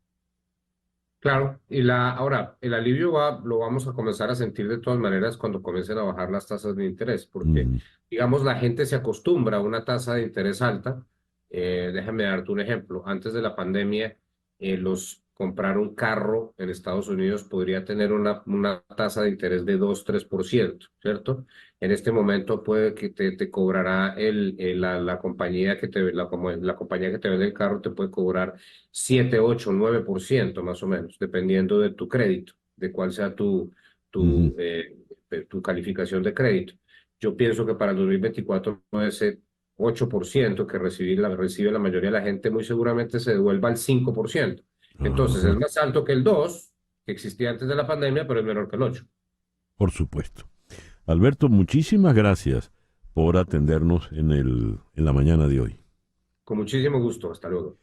Claro, ahora, el alivio lo vamos a comenzar a sentir de todas maneras cuando comiencen a bajar las tasas de interés, porque, digamos, la gente se acostumbra a una tasa de interés alta. Déjame darte un ejemplo. Antes de la pandemia, comprar un carro en Estados Unidos podría tener una tasa de interés de 2-3%, ¿cierto? En este momento puede que te cobrará la compañía que te vende el carro, te puede cobrar 7, 8, 9% más o menos, dependiendo de tu crédito, de cuál sea tu calificación de crédito. Yo pienso que para el 2024 ese 8% que recibe la mayoría de la gente muy seguramente se devuelva al 5%. Entonces es más alto que el 2 que existía antes de la pandemia, pero es menor que el 8. Por supuesto. Alberto, muchísimas gracias por atendernos en la mañana de hoy. Con muchísimo gusto. Hasta luego.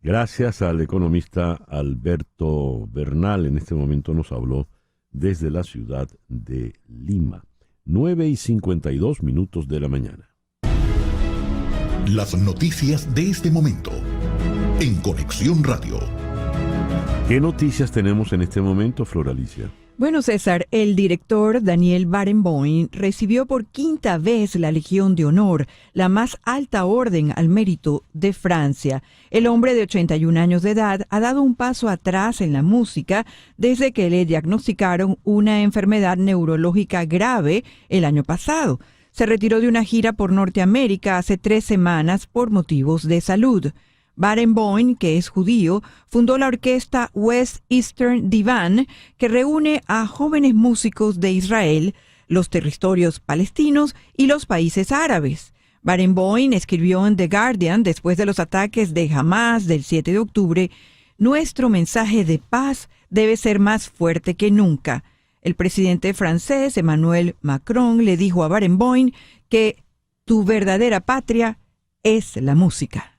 Gracias al economista Alberto Bernal. En este momento nos habló desde la ciudad de Lima. 9:52 de la mañana. Las noticias de este momento en Conexión Radio. ¿Qué noticias tenemos en este momento, Flor Alicia? Bueno, César, el director Daniel Barenboim recibió por 5ª vez la Legión de Honor, la más alta orden al mérito de Francia. El hombre de 81 años de edad ha dado un paso atrás en la música desde que le diagnosticaron una enfermedad neurológica grave el año pasado. Se retiró de una gira por Norteamérica hace 3 semanas por motivos de salud. Barenboim, que es judío, fundó la orquesta West Eastern Divan, que reúne a jóvenes músicos de Israel, los territorios palestinos y los países árabes. Barenboim escribió en The Guardian, después de los ataques de Hamás del 7 de octubre, «Nuestro mensaje de paz debe ser más fuerte que nunca». El presidente francés, Emmanuel Macron, le dijo a Barenboim que «tu verdadera patria es la música».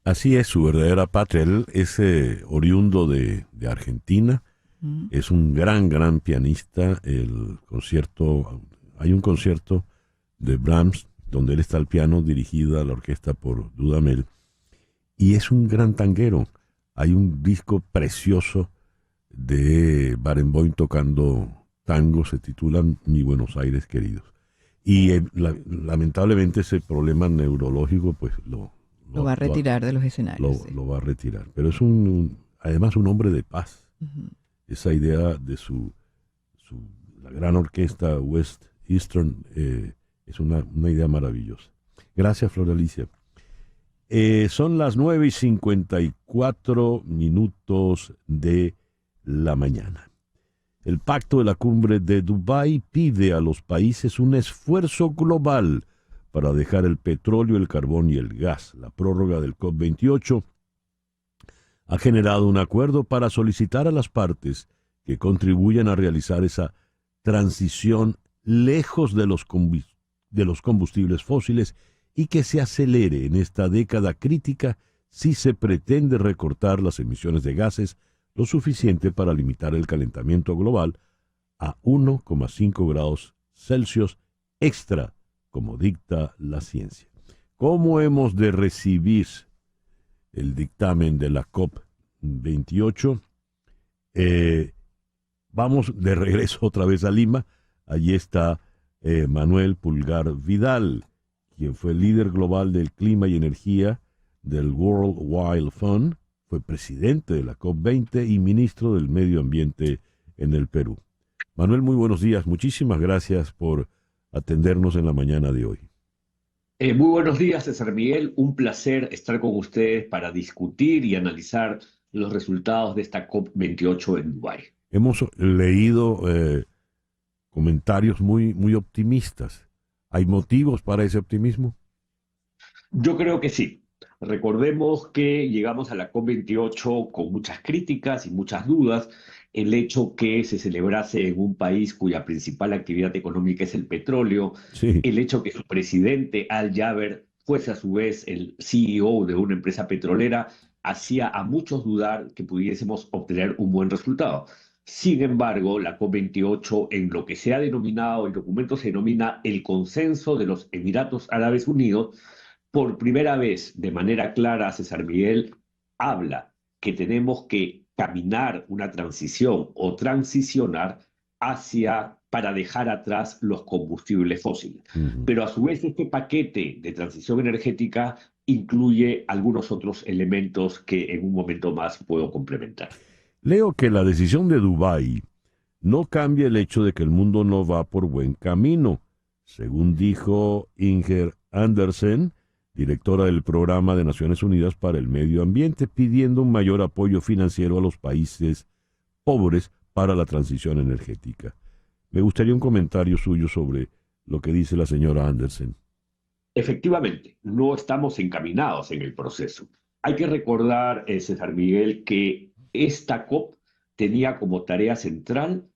Así es, su verdadera patria. Él es oriundo de Argentina. Es un gran pianista. Hay un concierto de Brahms donde él está al piano, dirigida a la orquesta por Dudamel. Y es un gran tanguero. Hay un disco precioso de Barenboim tocando tango, se titula Mi Buenos Aires Queridos. Y lamentablemente ese problema neurológico pues lo va a retirar de los escenarios. Lo va a retirar. Pero es además un hombre de paz. Uh-huh. Esa idea de la gran orquesta West Eastern es una idea maravillosa. Gracias, Flor Alicia. Son las 9:54 de la mañana. El Pacto de la Cumbre de Dubái pide a los países un esfuerzo global para dejar el petróleo, el carbón y el gas. La prórroga del COP28 ha generado un acuerdo para solicitar a las partes que contribuyan a realizar esa transición lejos de los combustibles fósiles y que se acelere en esta década crítica si se pretende recortar las emisiones de gases lo suficiente para limitar el calentamiento global a 1,5 grados Celsius extra, como dicta la ciencia. ¿Cómo hemos de recibir el dictamen de la COP28? Vamos de regreso otra vez a Lima. Allí está Manuel Pulgar Vidal, quien fue líder global del clima y energía del World Wildlife Fund, fue presidente de la COP20 y ministro del Medio Ambiente en el Perú. Manuel, muy buenos días. Muchísimas gracias por atendernos en la mañana de hoy. Muy buenos días, César Miguel. Un placer estar con ustedes para discutir y analizar los resultados de esta COP28 en Dubái. Hemos leído comentarios muy optimistas. ¿Hay motivos para ese optimismo? Yo creo que sí. Recordemos que llegamos a la COP28 con muchas críticas y muchas dudas. El hecho que se celebrase en un país cuya principal actividad económica es el petróleo, sí. El hecho que su presidente, Al Jaber, fuese a su vez el CEO de una empresa petrolera, hacía a muchos dudar que pudiésemos obtener un buen resultado. Sin embargo, la COP28, en lo que se ha denominado, el documento se denomina el Consenso de los Emiratos Árabes Unidos, por primera vez, de manera clara, César Miguel, habla que tenemos que caminar una transición o transicionar para dejar atrás los combustibles fósiles. Uh-huh. Pero a su vez este paquete de transición energética incluye algunos otros elementos que en un momento más puedo complementar. Leo que la decisión de Dubái no cambia el hecho de que el mundo no va por buen camino, según dijo Inger Andersen, directora del Programa de Naciones Unidas para el Medio Ambiente, pidiendo un mayor apoyo financiero a los países pobres para la transición energética. Me gustaría un comentario suyo sobre lo que dice la señora Andersen. Efectivamente, no estamos encaminados en el proceso. Hay que recordar, César Miguel, que esta COP tenía como tarea central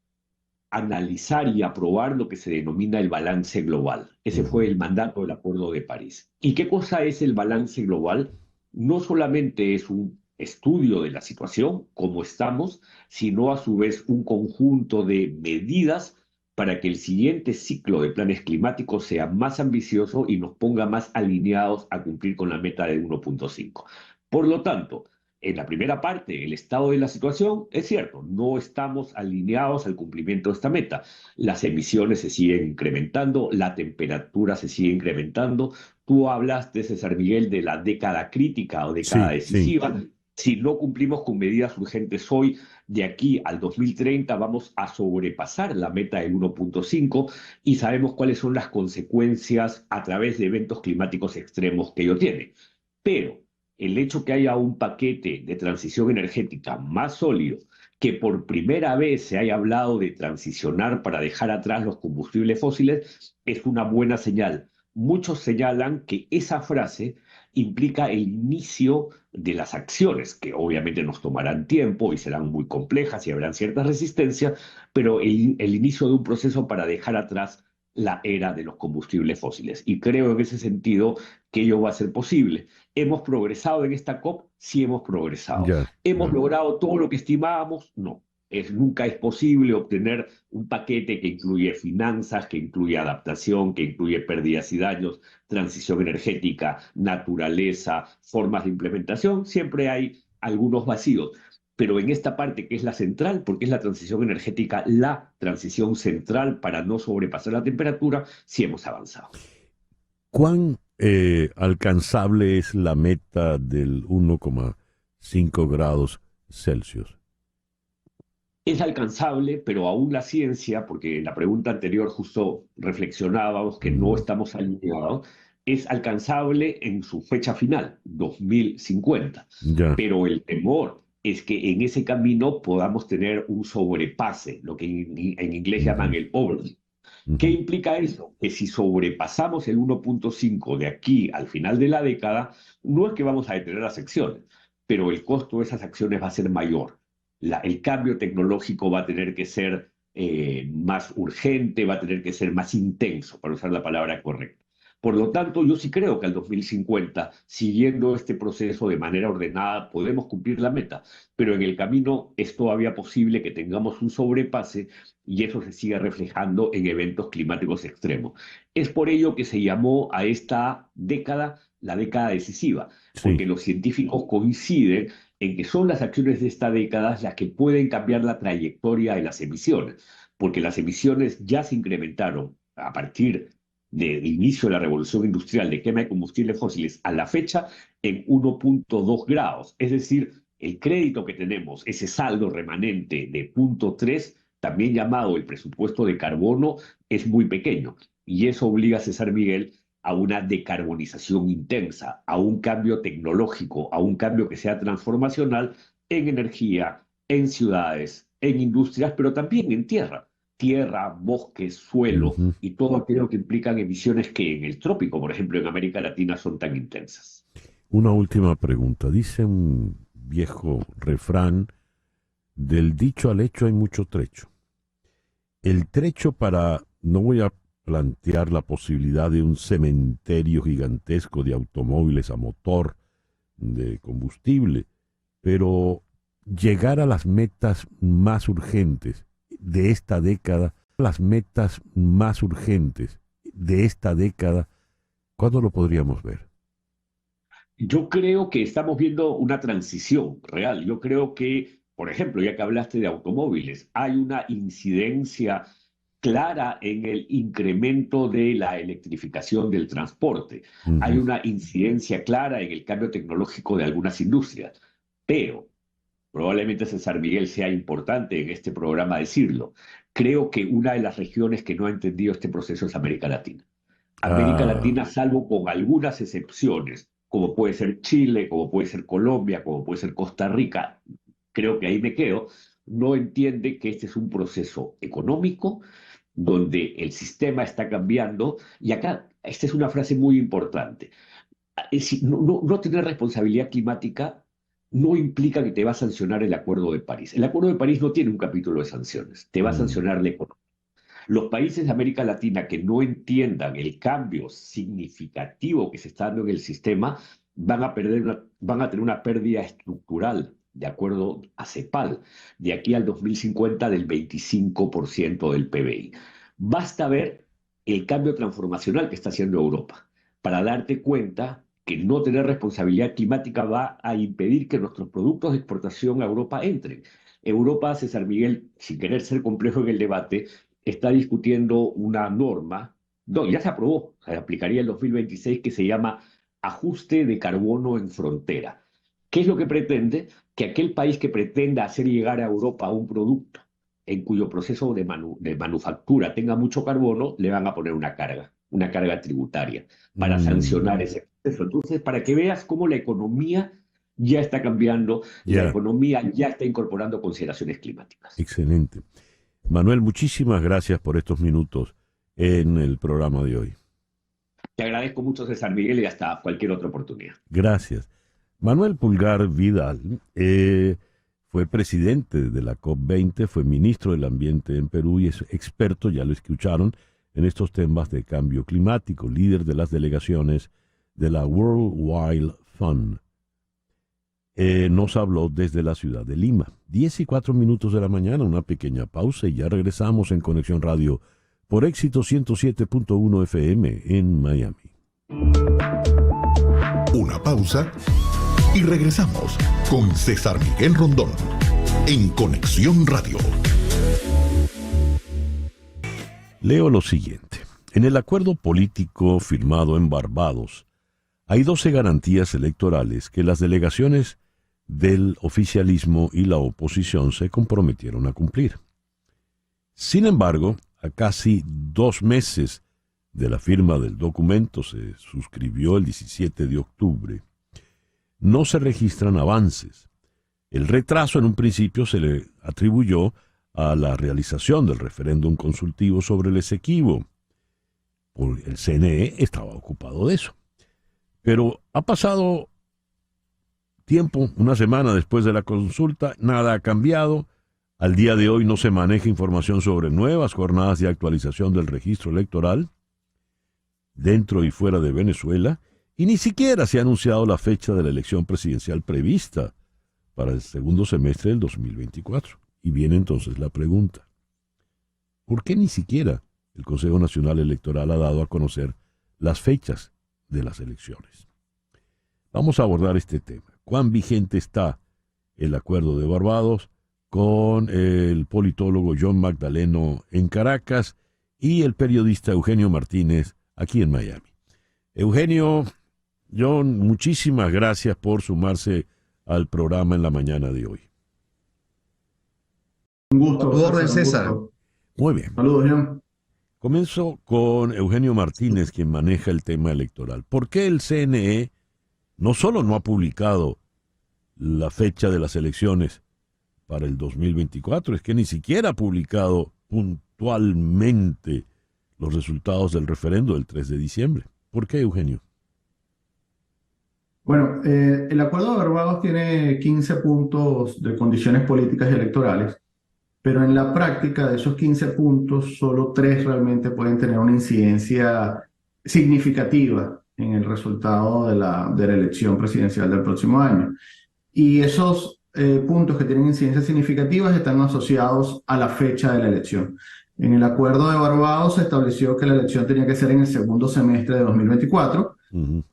analizar y aprobar lo que se denomina el balance global. Ese fue el mandato del Acuerdo de París. ¿Y qué cosa es el balance global? No solamente es un estudio de la situación, cómo estamos, sino a su vez un conjunto de medidas para que el siguiente ciclo de planes climáticos sea más ambicioso y nos ponga más alineados a cumplir con la meta de 1.5. Por lo tanto, en la primera parte, el estado de la situación, es cierto, no estamos alineados al cumplimiento de esta meta. Las emisiones se siguen incrementando, la temperatura se sigue incrementando. Tú hablaste, César Miguel, de la década crítica o década decisiva. Sí. Si no cumplimos con medidas urgentes hoy, de aquí al 2030 vamos a sobrepasar la meta del 1.5 y sabemos cuáles son las consecuencias a través de eventos climáticos extremos que ello tiene. Pero el hecho que haya un paquete de transición energética más sólido, que por primera vez se haya hablado de transicionar para dejar atrás los combustibles fósiles, es una buena señal. Muchos señalan que esa frase implica el inicio de las acciones, que obviamente nos tomarán tiempo y serán muy complejas y habrán cierta resistencia, pero el inicio de un proceso para dejar atrás la era de los combustibles fósiles. Y creo en ese sentido que ello va a ser posible. ¿Hemos progresado en esta COP? Sí hemos progresado. ¿Hemos logrado todo lo que estimábamos? No. Nunca es posible obtener un paquete que incluye finanzas, que incluye adaptación, que incluye pérdidas y daños, transición energética, naturaleza, formas de implementación. Siempre hay algunos vacíos. pero en esta parte que es la central, porque es la transición energética, la transición central para no sobrepasar la temperatura, sí hemos avanzado. ¿Cuán alcanzable es la meta del 1,5 grados Celsius? Es alcanzable, pero aún la ciencia, porque en la pregunta anterior justo reflexionábamos que no estamos alineados, es alcanzable en su fecha final, 2050. Ya. Pero el temor es que en ese camino podamos tener un sobrepase, lo que en inglés llaman el overshoot. ¿Qué implica eso? Que si sobrepasamos el 1.5 de aquí al final de la década, no es que vamos a detener las acciones, pero el costo de esas acciones va a ser mayor. El cambio tecnológico va a tener que ser más urgente, va a tener que ser más intenso, para usar la palabra correcta. Por lo tanto, yo sí creo que al 2050, siguiendo este proceso de manera ordenada, podemos cumplir la meta, pero en el camino es todavía posible que tengamos un sobrepase y eso se siga reflejando en eventos climáticos extremos. Es por ello que se llamó a esta década la década decisiva, porque los científicos coinciden en que son las acciones de esta década las que pueden cambiar la trayectoria de las emisiones, porque las emisiones ya se incrementaron a partir del inicio de la revolución industrial de quema de combustibles fósiles a la fecha en 1.2 grados. Es decir, el crédito que tenemos, ese saldo remanente de 0.3, también llamado el presupuesto de carbono, es muy pequeño. Y eso obliga a César Miguel a una decarbonización intensa, a un cambio tecnológico, a un cambio que sea transformacional en energía, en ciudades, en industrias, pero también en tierra, bosques, suelo y todo aquello que implican emisiones que en el trópico, por ejemplo, en América Latina son tan intensas. Una última pregunta. Dice un viejo refrán, del dicho al hecho hay mucho trecho. El trecho no voy a plantear la posibilidad de un cementerio gigantesco de automóviles a motor, de combustible, pero llegar a las metas más urgentes de esta década, ¿cuándo lo podríamos ver? Yo creo que estamos viendo una transición real. Yo creo que, por ejemplo, ya que hablaste de automóviles, hay una incidencia clara en el incremento de la electrificación del transporte. Hay una incidencia clara en el cambio tecnológico de algunas industrias. Pero probablemente César Miguel sea importante en este programa decirlo. Creo que una de las regiones que no ha entendido este proceso es América Latina. América Latina, salvo con algunas excepciones, como puede ser Chile, como puede ser Colombia, como puede ser Costa Rica, creo que ahí me quedo, no entiende que este es un proceso económico donde el sistema está cambiando. Y acá, esta es una frase muy importante. No tener responsabilidad climática no implica que te va a sancionar el Acuerdo de París. El Acuerdo de París no tiene un capítulo de sanciones, te va a sancionar la economía. Los países de América Latina que no entiendan el cambio significativo que se está dando en el sistema van a tener una pérdida estructural, de acuerdo a CEPAL, de aquí al 2050 del 25% del PBI. Basta ver el cambio transformacional que está haciendo Europa para darte cuenta que no tener responsabilidad climática va a impedir que nuestros productos de exportación a Europa entren. Europa, César Miguel, sin querer ser complejo en el debate, está discutiendo una norma, ya se aprobó, se aplicaría en 2026, que se llama ajuste de carbono en frontera. ¿Qué es lo que pretende? Que aquel país que pretenda hacer llegar a Europa un producto en cuyo proceso de manufactura tenga mucho carbono, le van a poner una carga tributaria para sancionar ese proceso. Entonces, para que veas cómo la economía ya está cambiando, la economía ya está incorporando consideraciones climáticas. Excelente. Manuel, muchísimas gracias por estos minutos en el programa de hoy. Te agradezco mucho, César Miguel, y hasta cualquier otra oportunidad. Gracias. Manuel Pulgar Vidal fue presidente de la COP20, fue ministro del Ambiente en Perú y es experto, ya lo escucharon, en estos temas de cambio climático, líder de las delegaciones de la World Wildlife Fund. Nos habló desde la ciudad de Lima. 10:04 de la mañana, una pequeña pausa y ya regresamos en Conexión Radio por Éxito 107.1 FM en Miami. Una pausa y regresamos con César Miguel Rondón. en Conexión Radio. Leo lo siguiente. En el acuerdo político firmado en Barbados, hay 12 garantías electorales que las delegaciones del oficialismo y la oposición se comprometieron a cumplir. Sin embargo, a casi 2 meses de la firma del documento, se suscribió el 17 de octubre, no se registran avances. El retraso en un principio se le atribuyó a la realización del referéndum consultivo sobre el Esequibo. El CNE estaba ocupado de eso. Pero ha pasado tiempo, una semana después de la consulta, nada ha cambiado. Al día de hoy no se maneja información sobre nuevas jornadas de actualización del registro electoral dentro y fuera de Venezuela, y ni siquiera se ha anunciado la fecha de la elección presidencial prevista para el segundo semestre del 2024. Y viene entonces la pregunta: ¿por qué ni siquiera el Consejo Nacional Electoral ha dado a conocer las fechas de las elecciones? Vamos a abordar este tema. ¿Cuán vigente está el Acuerdo de Barbados? Con el politólogo John Magdaleno en Caracas y el periodista Eugenio Martínez aquí en Miami. Eugenio, John, muchísimas gracias por sumarse al programa en la mañana de hoy. Un gusto. A tu orden, César. Muy bien. Saludos, John. Comienzo con Eugenio Martínez, quien maneja el tema electoral. ¿Por qué el CNE no solo no ha publicado la fecha de las elecciones para el 2024, es que ni siquiera ha publicado puntualmente los resultados del referendo del 3 de diciembre? ¿Por qué, Eugenio? Bueno, el Acuerdo de Barbados tiene 15 puntos de condiciones políticas y electorales, pero en la práctica de esos 15 puntos, solo 3 realmente pueden tener una incidencia significativa en el resultado de la elección presidencial del próximo año. Y esos puntos que tienen incidencias significativas están asociados a la fecha de la elección. En el Acuerdo de Barbados se estableció que la elección tenía que ser en el segundo semestre de 2024,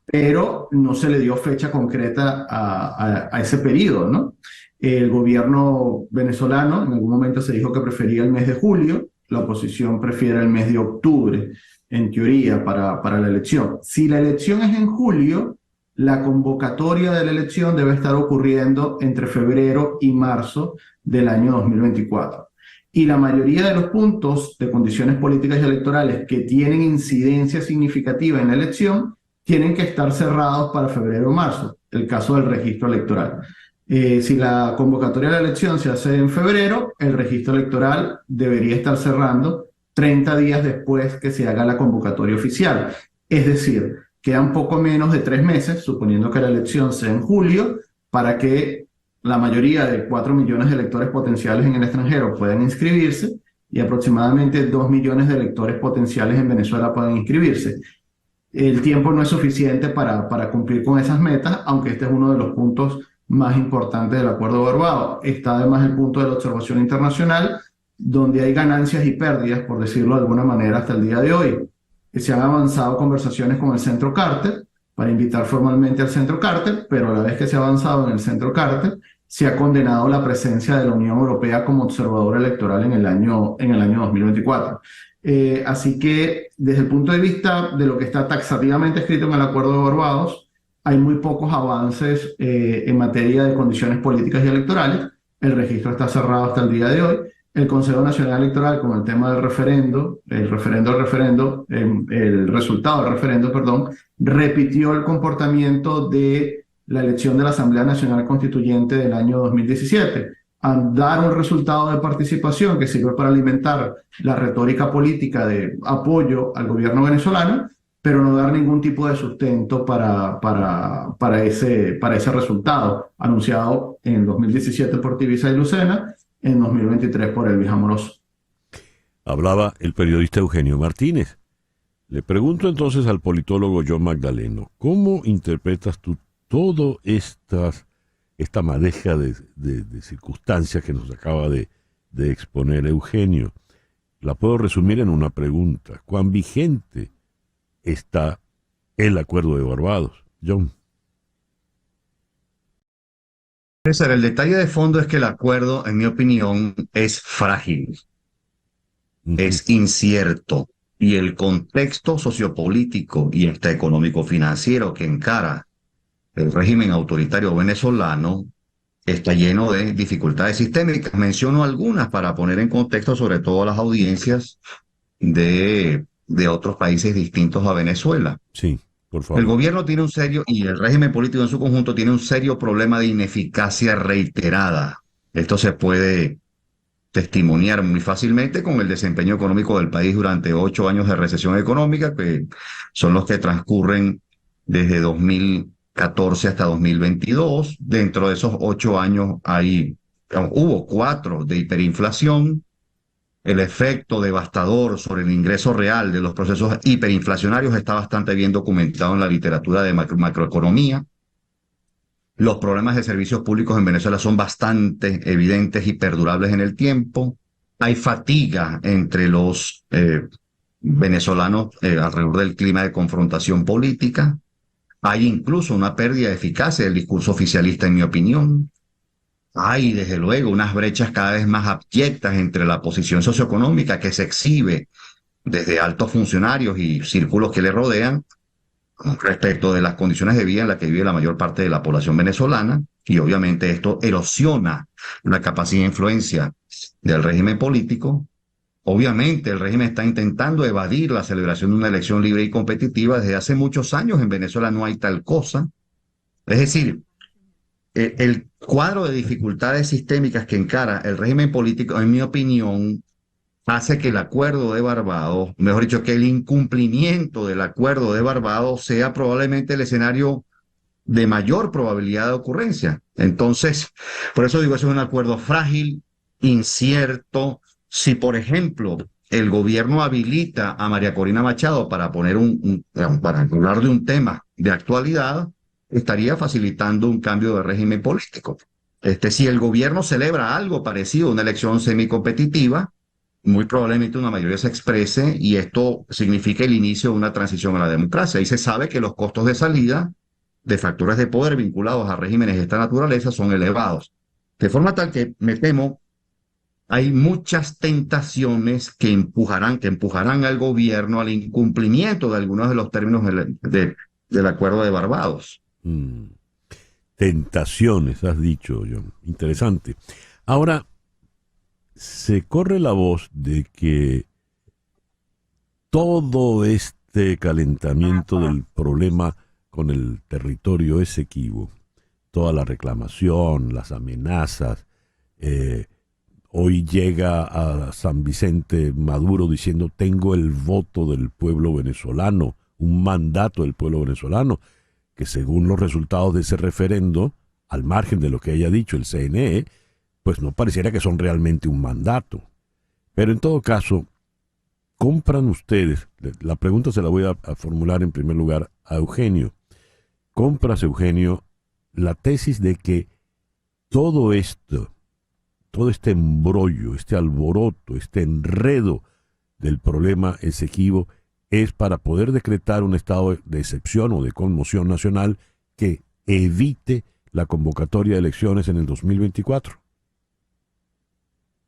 pero no se le dio fecha concreta a ese periodo, ¿no? El gobierno venezolano en algún momento se dijo que prefería el mes de julio, la oposición prefiere el mes de octubre, en teoría, para la elección. Si la elección es en julio, la convocatoria de la elección debe estar ocurriendo entre febrero y marzo del año 2024. Y la mayoría de los puntos de condiciones políticas y electorales que tienen incidencia significativa en la elección tienen que estar cerrados para febrero o marzo, el caso del registro electoral. Si la convocatoria de la elección se hace en febrero, el registro electoral debería estar cerrando 30 días después que se haga la convocatoria oficial. Es decir, quedan poco menos de 3 meses, suponiendo que la elección sea en julio, para que la mayoría de 4 millones de electores potenciales en el extranjero puedan inscribirse y aproximadamente 2 millones de electores potenciales en Venezuela puedan inscribirse. El tiempo no es suficiente para cumplir con esas metas, aunque este es uno de los puntos más importantes del Acuerdo de Barbados. Está además el punto de la observación internacional, donde hay ganancias y pérdidas, por decirlo de alguna manera, hasta el día de hoy. Se han avanzado conversaciones con el Centro Carter para invitar formalmente al Centro Carter, pero a la vez que se ha avanzado en el Centro Carter, se ha condenado la presencia de la Unión Europea como observador electoral en el año 2024. Así que, desde el punto de vista de lo que está taxativamente escrito en el Acuerdo de Barbados, hay muy pocos avances en materia de condiciones políticas y electorales. El registro está cerrado hasta el día de hoy. El Consejo Nacional Electoral, con el tema del referendo, el resultado del referendo, repitió el comportamiento de la elección de la Asamblea Nacional Constituyente del año 2017. Dar un resultado de participación que sirve para alimentar la retórica política de apoyo al gobierno venezolano, pero no dar ningún tipo de sustento para ese resultado, anunciado en 2017 por Tivisa y Lucena, en 2023 por Elvis Amoroso. Hablaba el periodista Eugenio Martínez. Le pregunto entonces al politólogo John Magdaleno, ¿cómo interpretas tú toda esta madeja de circunstancias que nos acaba de exponer Eugenio? La puedo resumir en una pregunta. ¿Cuán vigente está el Acuerdo de Barbados, John? César, el detalle de fondo es que el acuerdo, en mi opinión, es frágil, es incierto, y el contexto sociopolítico y hasta económico-financiero que encara el régimen autoritario venezolano está lleno de dificultades sistémicas. Menciono algunas para poner en contexto sobre todo a las audiencias de otros países distintos a Venezuela. Sí, por favor. El gobierno tiene un serio, y el régimen político en su conjunto tiene un serio problema de ineficacia reiterada. Esto se puede testimoniar muy fácilmente con el desempeño económico del país durante 8 años de recesión económica, que son los que transcurren desde 2014 hasta 2022. Dentro de esos 8 años hubo 4 de hiperinflación. El efecto devastador sobre el ingreso real de los procesos hiperinflacionarios está bastante bien documentado en la literatura de macroeconomía. Los problemas de servicios públicos en Venezuela son bastante evidentes y perdurables en el tiempo. Hay fatiga entre los venezolanos alrededor del clima de confrontación política. Hay incluso una pérdida de eficacia del discurso oficialista, en mi opinión. Hay, desde luego, unas brechas cada vez más abyectas entre la posición socioeconómica que se exhibe desde altos funcionarios y círculos que le rodean respecto de las condiciones de vida en las que vive la mayor parte de la población venezolana, y obviamente esto erosiona la capacidad de influencia del régimen político. Obviamente el régimen está intentando evadir la celebración de una elección libre y competitiva. Desde hace muchos años en Venezuela no hay tal cosa. Es decir, el cuadro de dificultades sistémicas que encara el régimen político, en mi opinión, hace que el acuerdo de Barbados, mejor dicho, que el incumplimiento del acuerdo de Barbados sea probablemente el escenario de mayor probabilidad de ocurrencia. Entonces, por eso digo, eso es un acuerdo frágil, incierto. Si, por ejemplo, el gobierno habilita a María Corina Machado para para hablar de un tema de actualidad, estaría facilitando un cambio de régimen político. Si el gobierno celebra algo parecido a una elección semicompetitiva, muy probablemente una mayoría se exprese y esto significa el inicio de una transición a la democracia. Y se sabe que los costos de salida de factores de poder vinculados a regímenes de esta naturaleza son elevados. De forma tal que, me temo, hay muchas tentaciones que empujarán al gobierno al incumplimiento de algunos de los términos del acuerdo de Barbados. Tentaciones, has dicho, John. Interesante. Ahora, se corre la voz de que todo este calentamiento del problema con el territorio Esequibo, toda la reclamación, las amenazas, hoy llega a San Vicente Maduro diciendo: tengo el voto del pueblo venezolano, un mandato del pueblo venezolano, que según los resultados de ese referendo, al margen de lo que haya dicho el CNE, pues no pareciera que son realmente un mandato. Pero en todo caso, ¿compran ustedes? La pregunta se la voy a formular en primer lugar a Eugenio. ¿Compras, Eugenio, la tesis de que todo este embrollo, este alboroto, este enredo del problema Esequibo es para poder decretar un estado de excepción o de conmoción nacional que evite la convocatoria de elecciones en el 2024?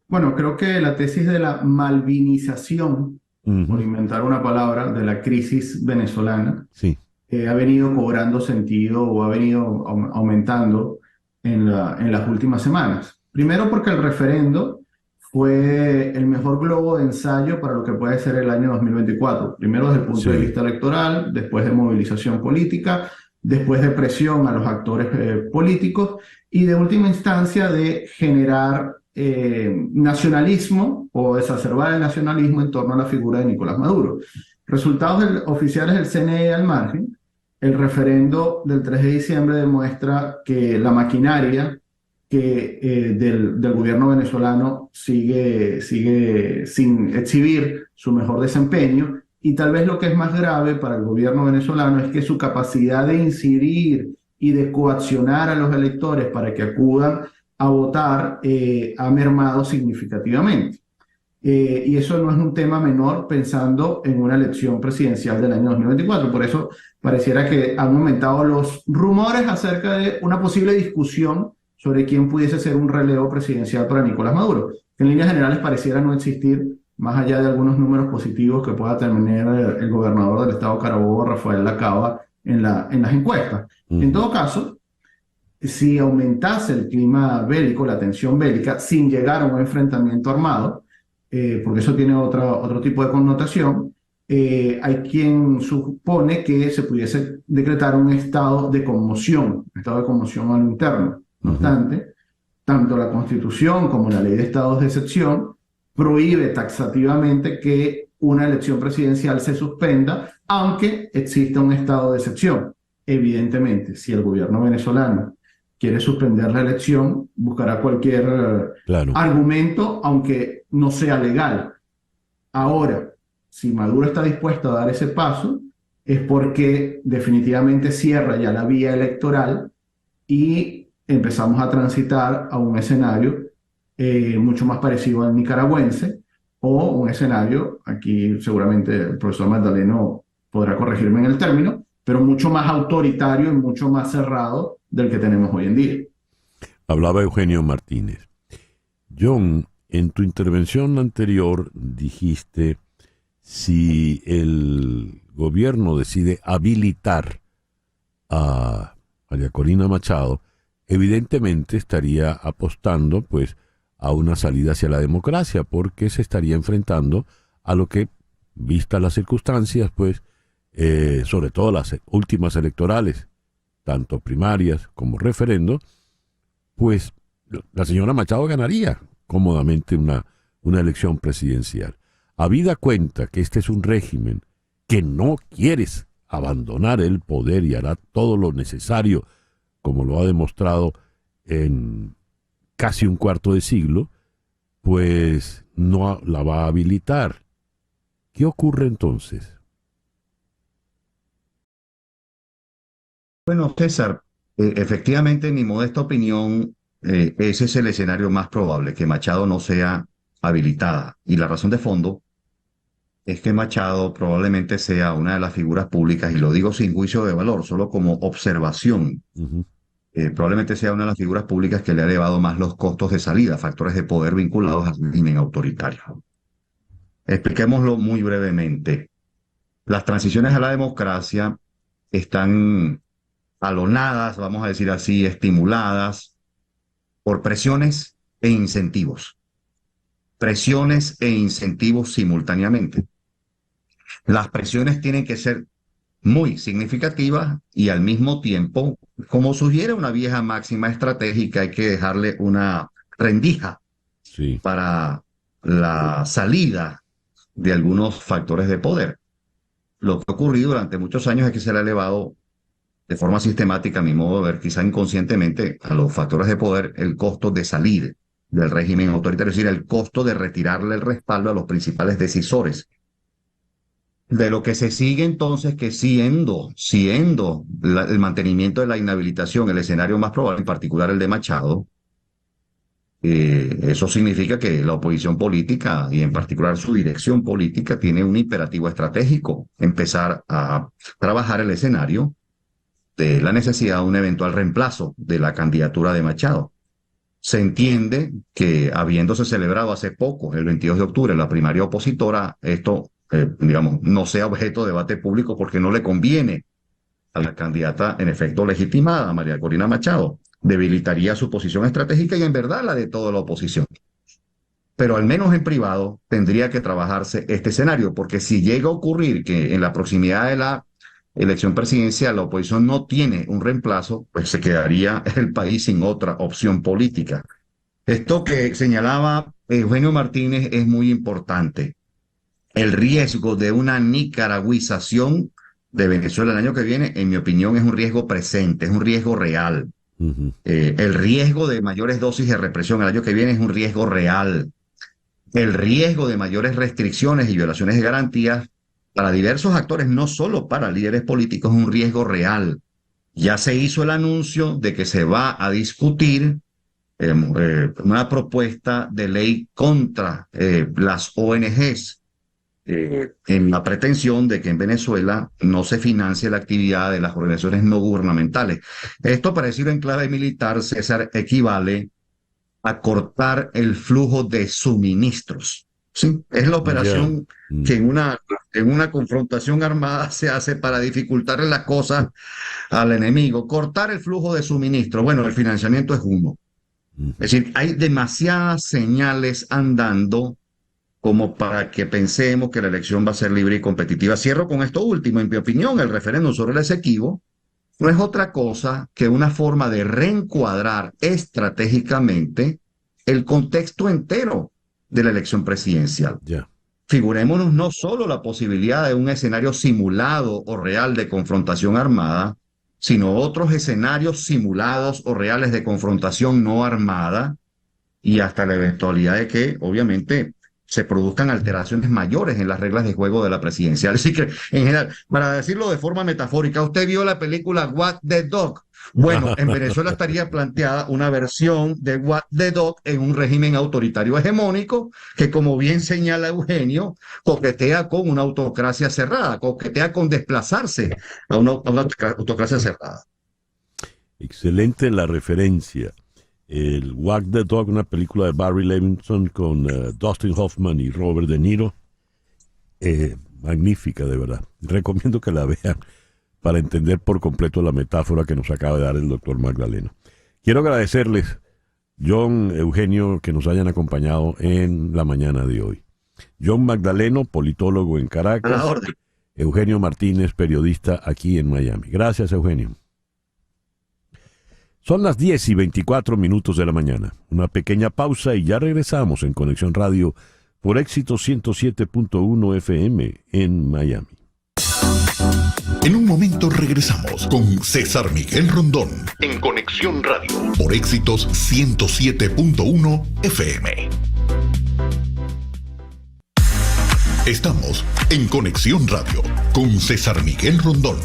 Bueno, creo que la tesis de la malvinización, por inventar una palabra, de la crisis venezolana, sí, ha venido cobrando sentido o ha venido aumentando en las últimas semanas. Primero porque el referendo fue el mejor globo de ensayo para lo que puede ser el año 2024. Primero desde el punto de vista electoral, después de movilización política, después de presión a los actores políticos y de última instancia de generar nacionalismo o exacerbar el nacionalismo en torno a la figura de Nicolás Maduro. Resultados oficiales del CNE al margen, el referendo del 3 de diciembre demuestra que la maquinaria del gobierno venezolano sigue sin exhibir su mejor desempeño, y tal vez lo que es más grave para el gobierno venezolano es que su capacidad de incidir y de coaccionar a los electores para que acudan a votar ha mermado significativamente. Y eso no es un tema menor pensando en una elección presidencial del año 2024. Por eso pareciera que han aumentado los rumores acerca de una posible discusión sobre quién pudiese ser un relevo presidencial para Nicolás Maduro. En líneas generales pareciera no existir, más allá de algunos números positivos que pueda tener el gobernador del estado Carabobo, Rafael Lacaba, en las encuestas. En todo caso, si aumentase el clima bélico, la tensión bélica, sin llegar a un enfrentamiento armado, porque eso tiene otro tipo de connotación, hay quien supone que se pudiese decretar un estado de conmoción al interno. No obstante, tanto la Constitución como la Ley de Estados de Excepción prohíbe taxativamente que una elección presidencial se suspenda, aunque exista un estado de excepción. Evidentemente, si el gobierno venezolano quiere suspender la elección, buscará cualquier argumento, aunque no sea legal. Ahora, si Maduro está dispuesto a dar ese paso, es porque definitivamente cierra ya la vía electoral y empezamos a transitar a un escenario mucho más parecido al nicaragüense, o un escenario, aquí seguramente el profesor Magdaleno podrá corregirme en el término, pero mucho más autoritario y mucho más cerrado del que tenemos hoy en día. Hablaba Eugenio Martínez. John, en tu intervención anterior dijiste, si el gobierno decide habilitar a María Corina Machado, evidentemente estaría apostando pues a una salida hacia la democracia, porque se estaría enfrentando a lo que, vistas las circunstancias, pues sobre todo las últimas electorales, tanto primarias como referendo, pues la señora Machado ganaría cómodamente una elección presidencial. Habida cuenta que este es un régimen que no quiere abandonar el poder y hará todo lo necesario, como lo ha demostrado en casi un cuarto de siglo, pues no la va a habilitar. ¿Qué ocurre entonces? Bueno, César, efectivamente, en mi modesta opinión, ese es el escenario más probable, que Machado no sea habilitada. Y la razón de fondo es que Machado probablemente sea una de las figuras públicas, y lo digo sin juicio de valor, solo como observación, probablemente sea una de las figuras públicas que le ha elevado más los costos de salida, factores de poder vinculados al régimen autoritario. Expliquémoslo muy brevemente. Las transiciones a la democracia están alonadas, vamos a decir así, estimuladas por presiones e incentivos. Presiones e incentivos simultáneamente. Las presiones tienen que ser muy significativas y al mismo tiempo, como sugiere una vieja máxima estratégica, hay que dejarle una rendija para la salida de algunos factores de poder. Lo que ha ocurrido durante muchos años es que se le ha elevado de forma sistemática, a mi modo de ver, quizá inconscientemente, a los factores de poder el costo de salir del régimen autoritario, es decir, el costo de retirarle el respaldo a los principales decisores. De lo que se sigue entonces, que siendo el mantenimiento de la inhabilitación el escenario más probable, en particular el de Machado, eso significa que la oposición política, y en particular su dirección política, tiene un imperativo estratégico: empezar a trabajar el escenario de la necesidad de un eventual reemplazo de la candidatura de Machado. Se entiende que, habiéndose celebrado hace poco, el 22 de octubre, la primaria opositora, esto, digamos, no sea objeto de debate público porque no le conviene a la candidata, en efecto, legitimada, María Corina Machado. Debilitaría su posición estratégica y, en verdad, la de toda la oposición. Pero al menos en privado tendría que trabajarse este escenario, porque si llega a ocurrir que en la proximidad de la elección presidencial la oposición no tiene un reemplazo, pues se quedaría el país sin otra opción política. Esto que señalaba Eugenio Martínez es muy importante. El riesgo de una nicaragüización de Venezuela el año que viene, en mi opinión, es un riesgo presente, es un riesgo real. El riesgo de mayores dosis de represión el año que viene es un riesgo real. El riesgo de mayores restricciones y violaciones de garantías para diversos actores, no solo para líderes políticos, es un riesgo real. Ya se hizo el anuncio de que se va a discutir una propuesta de ley contra las ONGs. en la pretensión de que en Venezuela no se financie la actividad de las organizaciones no gubernamentales. Esto, para decirlo en clave militar, César, equivale a cortar el flujo de suministros. ¿Sí? Es la operación que en una confrontación armada se hace para dificultarle las cosas al enemigo. Cortar el flujo de suministros. Bueno, el financiamiento es uno. Es decir, hay demasiadas señales andando como para que pensemos que la elección va a ser libre y competitiva. Cierro con esto último. En mi opinión, el referéndum sobre el Esequibo no es otra cosa que una forma de reencuadrar estratégicamente el contexto entero de la elección presidencial. Figurémonos no solo la posibilidad de un escenario simulado o real de confrontación armada, sino otros escenarios simulados o reales de confrontación no armada, y hasta la eventualidad de que, obviamente, se produzcan alteraciones mayores en las reglas de juego de la presidencial. Así que, en general, para decirlo de forma metafórica, usted vio la película What the Dog. Bueno, en Venezuela estaría planteada una versión de What the Dog en un régimen autoritario hegemónico que, como bien señala Eugenio, coquetea con una autocracia cerrada, coquetea con desplazarse a una autocracia cerrada. Excelente la referencia. El Wag the Dog, una película de Barry Levinson con Dustin Hoffman y Robert De Niro. Magnífica, de verdad. Recomiendo que la vean para entender por completo la metáfora que nos acaba de dar el doctor Magdaleno. Quiero agradecerles, John, Eugenio, que nos hayan acompañado en la mañana de hoy. John Magdaleno, politólogo en Caracas. Eugenio Martínez, periodista aquí en Miami. Gracias, Eugenio. Son las 10:24 de la mañana. Una pequeña pausa y ya regresamos en Conexión Radio por Éxito 107.1 FM en Miami. En un momento regresamos con César Miguel Rondón en Conexión Radio por Éxitos 107.1 FM. Estamos en Conexión Radio con César Miguel Rondón.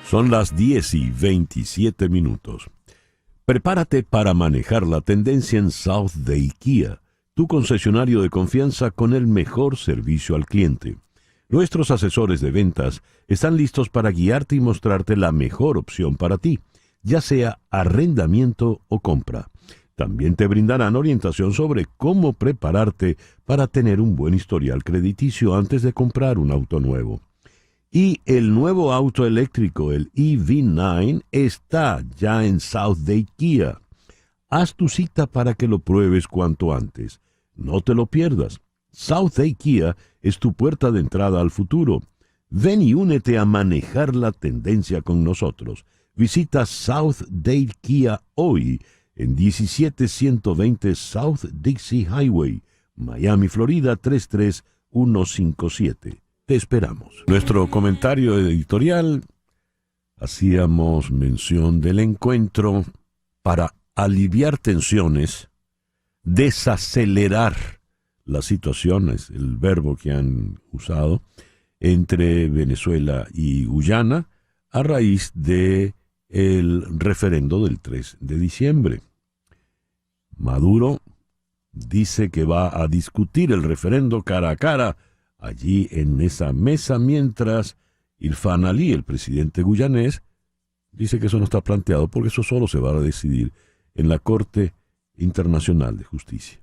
Son las 10:27. Prepárate para manejar la tendencia en South Day Kia, tu concesionario de confianza con el mejor servicio al cliente. Nuestros asesores de ventas están listos para guiarte y mostrarte la mejor opción para ti, ya sea arrendamiento o compra. También te brindarán orientación sobre cómo prepararte para tener un buen historial crediticio antes de comprar un auto nuevo. Y el nuevo auto eléctrico, el EV9, está ya en South Day Kia. Haz tu cita para que lo pruebes cuanto antes. No te lo pierdas. South Day Kia es tu puerta de entrada al futuro. Ven y únete a manejar la tendencia con nosotros. Visita South Day Kia hoy en 17120 South Dixie Highway, Miami, Florida 33157. Te esperamos. Nuestro comentario editorial, hacíamos mención del encuentro para aliviar tensiones, desacelerar las situaciones, el verbo que han usado, entre Venezuela y Guyana a raíz de el referendo del 3 de diciembre. Maduro dice que va a discutir el referendo cara a cara allí en esa mesa, mientras Irfan Ali, el presidente guyanés, dice que eso no está planteado porque eso solo se va a decidir en la Corte Internacional de Justicia.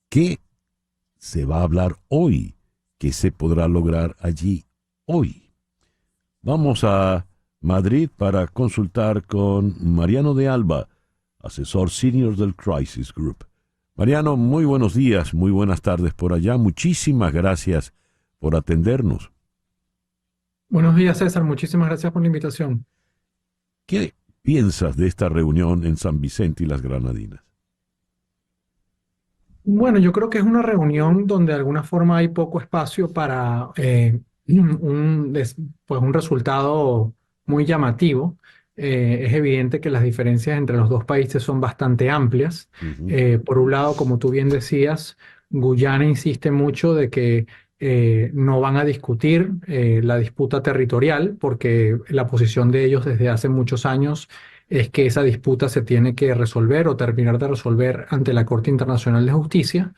¿Qué se va a hablar hoy? ¿Qué se podrá lograr allí hoy? Vamos a Madrid para consultar con Mariano de Alba, asesor senior del Crisis Group. Mariano, muy buenos días, muy buenas tardes por allá. Muchísimas gracias por atendernos. Buenos días, César. Muchísimas gracias por la invitación. ¿Qué piensas de esta reunión en San Vicente y las Granadinas? Bueno, yo creo que es una reunión donde de alguna forma hay poco espacio para un resultado muy llamativo. Es evidente que las diferencias entre los dos países son bastante amplias. Por un lado, como tú bien decías, Guyana insiste mucho de que no van a discutir la disputa territorial, porque la posición de ellos desde hace muchos años es que esa disputa se tiene que resolver o terminar de resolver ante la Corte Internacional de Justicia.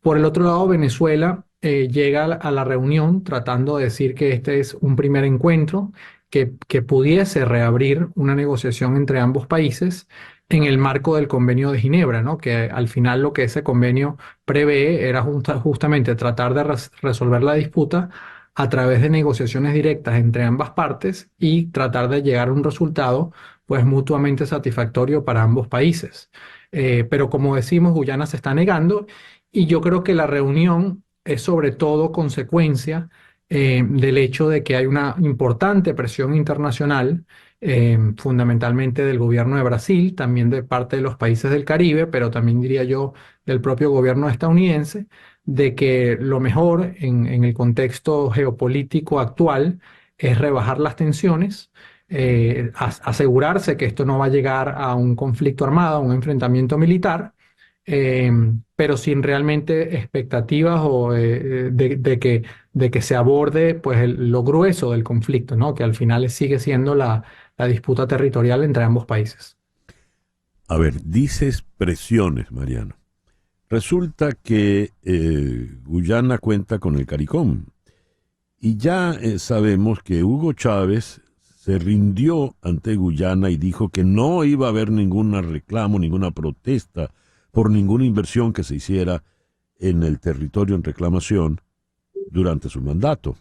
Por el otro lado, Venezuela llega a la reunión tratando de decir que este es un primer encuentro, que pudiese reabrir una negociación entre ambos países en el marco del Convenio de Ginebra, ¿no? Que al final lo que ese convenio prevé era justamente tratar de resolver la disputa a través de negociaciones directas entre ambas partes y tratar de llegar a un resultado pues mutuamente satisfactorio para ambos países. Pero como decimos, Guyana se está negando y yo creo que la reunión es sobre todo consecuencia del hecho de que hay una importante presión internacional, fundamentalmente del gobierno de Brasil, también de parte de los países del Caribe, pero también diría yo del propio gobierno estadounidense, de que lo mejor en el contexto geopolítico actual es rebajar las tensiones, asegurarse que esto no va a llegar a un conflicto armado, a un enfrentamiento militar, eh, pero sin realmente expectativas de que se aborde pues, lo grueso del conflicto, ¿no? Que al final sigue siendo la disputa territorial entre ambos países. A ver, dices presiones, Mariano. Resulta que Guyana cuenta con el CARICOM y ya sabemos que Hugo Chávez se rindió ante Guyana y dijo que no iba a haber ningún reclamo, ninguna protesta por ninguna inversión que se hiciera en el territorio en reclamación durante su mandato.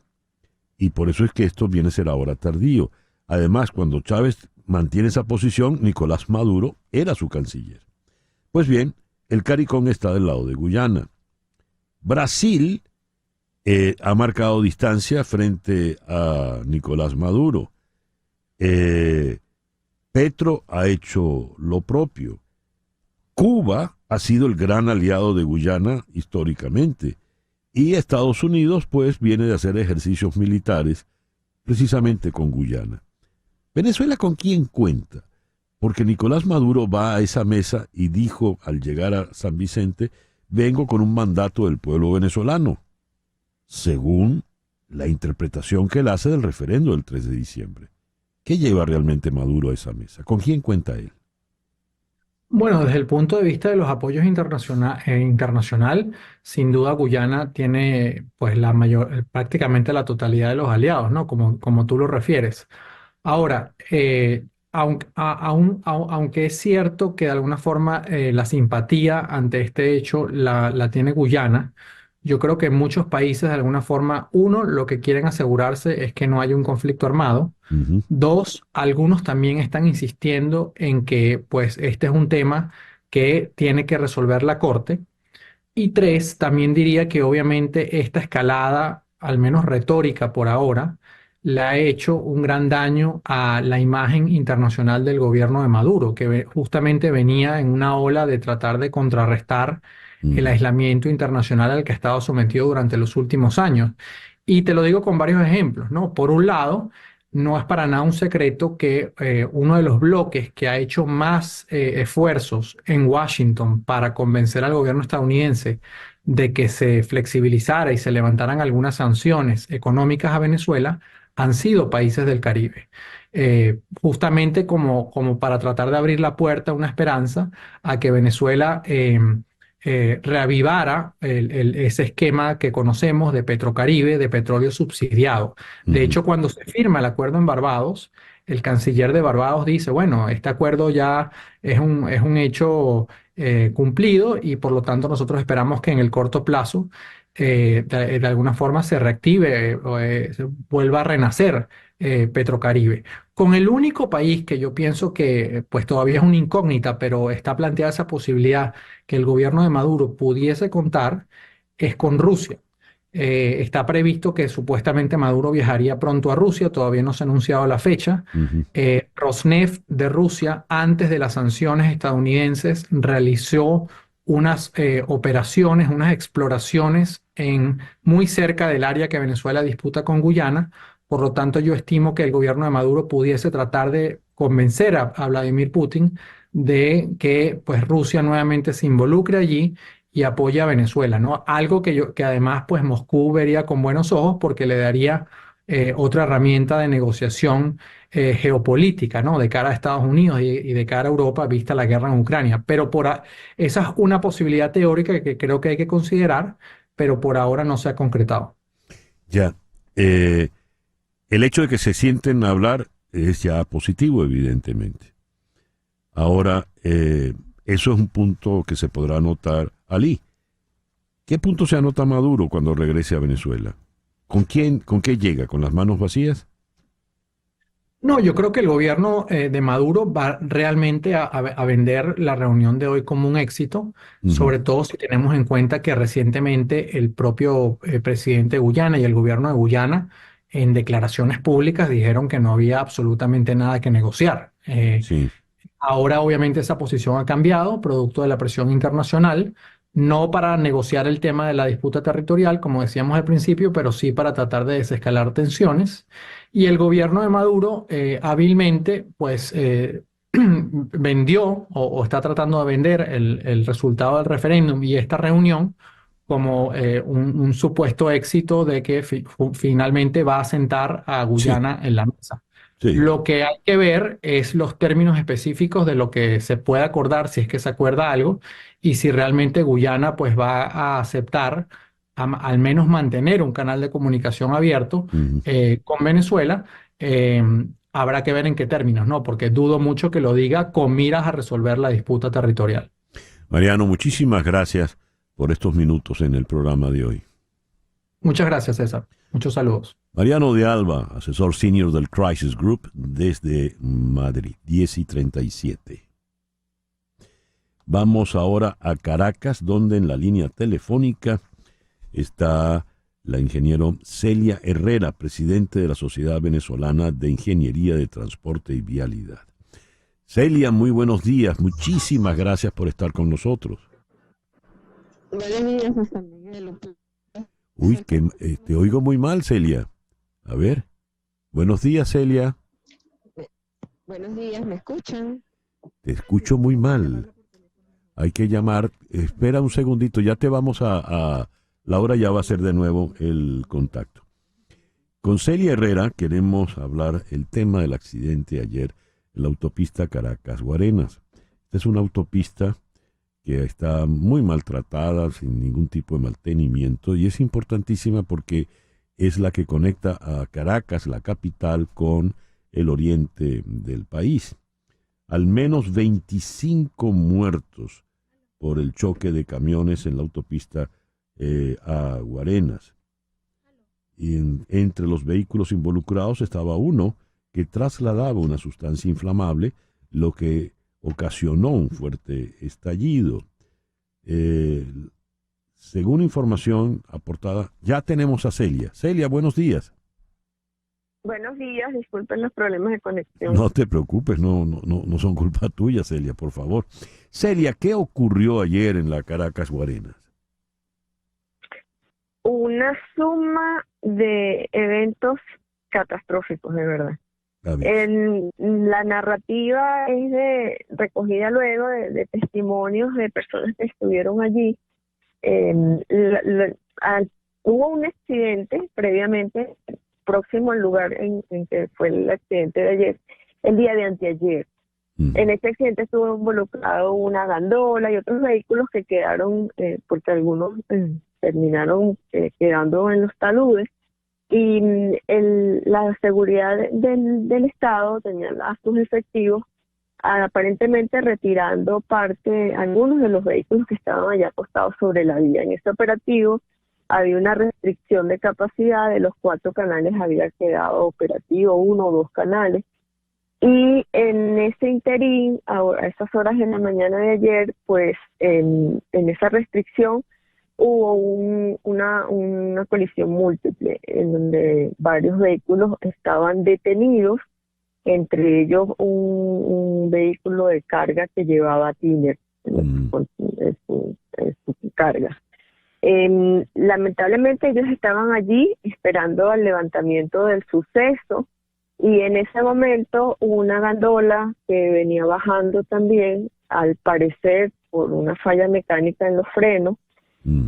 Y por eso es que esto viene a ser ahora tardío. Además, cuando Chávez mantiene esa posición, Nicolás Maduro era su canciller. Pues bien, el CARICOM está del lado de Guyana. Brasil ha marcado distancia frente a Nicolás Maduro. Petro ha hecho lo propio. Cuba ha sido el gran aliado de Guyana históricamente. Y Estados Unidos, pues, viene de hacer ejercicios militares precisamente con Guyana. ¿Venezuela con quién cuenta? Porque Nicolás Maduro va a esa mesa y dijo al llegar a San Vicente, vengo con un mandato del pueblo venezolano, según la interpretación que él hace del referendo del 3 de diciembre. ¿Qué lleva realmente Maduro a esa mesa? ¿Con quién cuenta él? Bueno, desde el punto de vista de los apoyos internacional, sin duda Guyana tiene pues prácticamente la totalidad de los aliados, ¿no? Como tú lo refieres. Ahora, aunque es cierto que de alguna forma la simpatía ante este hecho la tiene Guyana, yo creo que muchos países de alguna forma, uno, lo que quieren asegurarse es que no haya un conflicto armado. Uh-huh. Dos, algunos también están insistiendo en que pues este es un tema que tiene que resolver la Corte. Y tres, también diría que obviamente esta escalada, al menos retórica por ahora, le ha hecho un gran daño a la imagen internacional del gobierno de Maduro, que justamente venía en una ola de tratar de contrarrestar el aislamiento internacional al que ha estado sometido durante los últimos años. Y te lo digo con varios ejemplos, ¿no? Por un lado, no es para nada un secreto que uno de los bloques que ha hecho más esfuerzos en Washington para convencer al gobierno estadounidense de que se flexibilizara y se levantaran algunas sanciones económicas a Venezuela han sido países del Caribe. Justamente como para tratar de abrir la puerta a una esperanza a que Venezuela reavivara ese esquema que conocemos de Petrocaribe, de petróleo subsidiado. De hecho, cuando se firma el acuerdo en Barbados, el canciller de Barbados dice, bueno, este acuerdo ya es un hecho cumplido y por lo tanto nosotros esperamos que en el corto plazo de alguna forma se reactive, se vuelva a renacer Petrocaribe. Con el único país que yo pienso que pues todavía es una incógnita, pero está planteada esa posibilidad que el gobierno de Maduro pudiese contar, es con Rusia. Está previsto que supuestamente Maduro viajaría pronto a Rusia, todavía no se ha anunciado la fecha. Uh-huh. Rosneft de Rusia, antes de las sanciones estadounidenses, realizó unas operaciones, unas exploraciones muy cerca del área que Venezuela disputa con Guyana. Por lo tanto, yo estimo que el gobierno de Maduro pudiese tratar de convencer a Vladimir Putin de que pues, Rusia nuevamente se involucre allí y apoye a Venezuela, ¿no? Algo que además pues, Moscú vería con buenos ojos porque le daría otra herramienta de negociación geopolítica, ¿no? De cara a Estados Unidos y de cara a Europa, vista la guerra en Ucrania. Pero esa es una posibilidad teórica que creo que hay que considerar, pero por ahora no se ha concretado. Ya. El hecho de que se sienten a hablar es ya positivo, evidentemente. Ahora, eso es un punto que se podrá anotar. Ali, ¿qué punto se anota Maduro cuando regrese a Venezuela? ¿Con qué llega? ¿Con las manos vacías? No, yo creo que el gobierno de Maduro va realmente a vender la reunión de hoy como un éxito, sobre todo si tenemos en cuenta que recientemente el propio presidente de Guyana y el gobierno de Guyana en declaraciones públicas dijeron que no había absolutamente nada que negociar. Sí. Ahora obviamente esa posición ha cambiado, producto de la presión internacional, no para negociar el tema de la disputa territorial, como decíamos al principio, pero sí para tratar de desescalar tensiones. Y el gobierno de Maduro hábilmente pues vendió o está tratando de vender el resultado del referéndum y esta reunión como un supuesto éxito de que finalmente va a sentar a Guyana en la mesa. Sí. Lo que hay que ver es los términos específicos de lo que se puede acordar, si es que se acuerda algo, y si realmente Guyana pues va a aceptar al menos mantener un canal de comunicación abierto con Venezuela. Habrá que ver en qué términos, ¿no? Porque dudo mucho que lo diga con miras a resolver la disputa territorial. Mariano, muchísimas gracias por estos minutos en el programa de hoy. Muchas gracias, César. Muchos saludos. Mariano de Alba, asesor senior del Crisis Group desde Madrid, 10:37. Vamos ahora a Caracas, donde en la línea telefónica está la ingeniero Celia Herrera, presidente de la Sociedad Venezolana de Ingeniería de Transporte y Vialidad. Celia, muy buenos días. Muchísimas gracias por estar con nosotros. Buenos días, hasta Miguel. Uy, que te oigo muy mal, Celia. A ver. Buenos días, Celia. Buenos días, ¿me escuchan? Te escucho muy mal. Hay que llamar. Espera un segundito, ya te vamos a Laura ya va a hacer de nuevo el contacto. Con Celia Herrera queremos hablar el tema del accidente ayer en la autopista Caracas-Guarenas. Esta es una autopista que está muy maltratada, sin ningún tipo de mantenimiento, y es importantísima porque es la que conecta a Caracas, la capital, con el oriente del país. Al menos 25 muertos por el choque de camiones en la autopista a Guarenas. Y entre los vehículos involucrados estaba uno que trasladaba una sustancia inflamable, lo que ocasionó un fuerte estallido. Según información aportada, ya tenemos a Celia. Celia, buenos días. Buenos días, disculpen los problemas de conexión. No te preocupes, no son culpa tuya, Celia, por favor. Celia, ¿qué ocurrió ayer en la Caracas Guarenas? Una suma de eventos catastróficos, de verdad. La narrativa es recogida luego de testimonios de personas que estuvieron allí. Hubo un accidente previamente próximo al lugar en que fue el accidente de ayer, el día de anteayer. En este accidente estuvo involucrado una gandola y otros vehículos que quedaron, porque algunos terminaron quedando en los taludes. Y la seguridad del Estado tenía a sus efectivos aparentemente retirando algunos de los vehículos que estaban allá apostados sobre la vía. En este operativo había una restricción de capacidad, de los 4 canales había quedado operativo 1 o 2 canales. Y en ese interín, a esas horas de la mañana de ayer, pues en esa restricción hubo una colisión múltiple en donde varios vehículos estaban detenidos, entre ellos un vehículo de carga que llevaba tiner en su carga. Lamentablemente ellos estaban allí esperando el levantamiento del suceso y en ese momento una gandola que venía bajando también, al parecer por una falla mecánica en los frenos,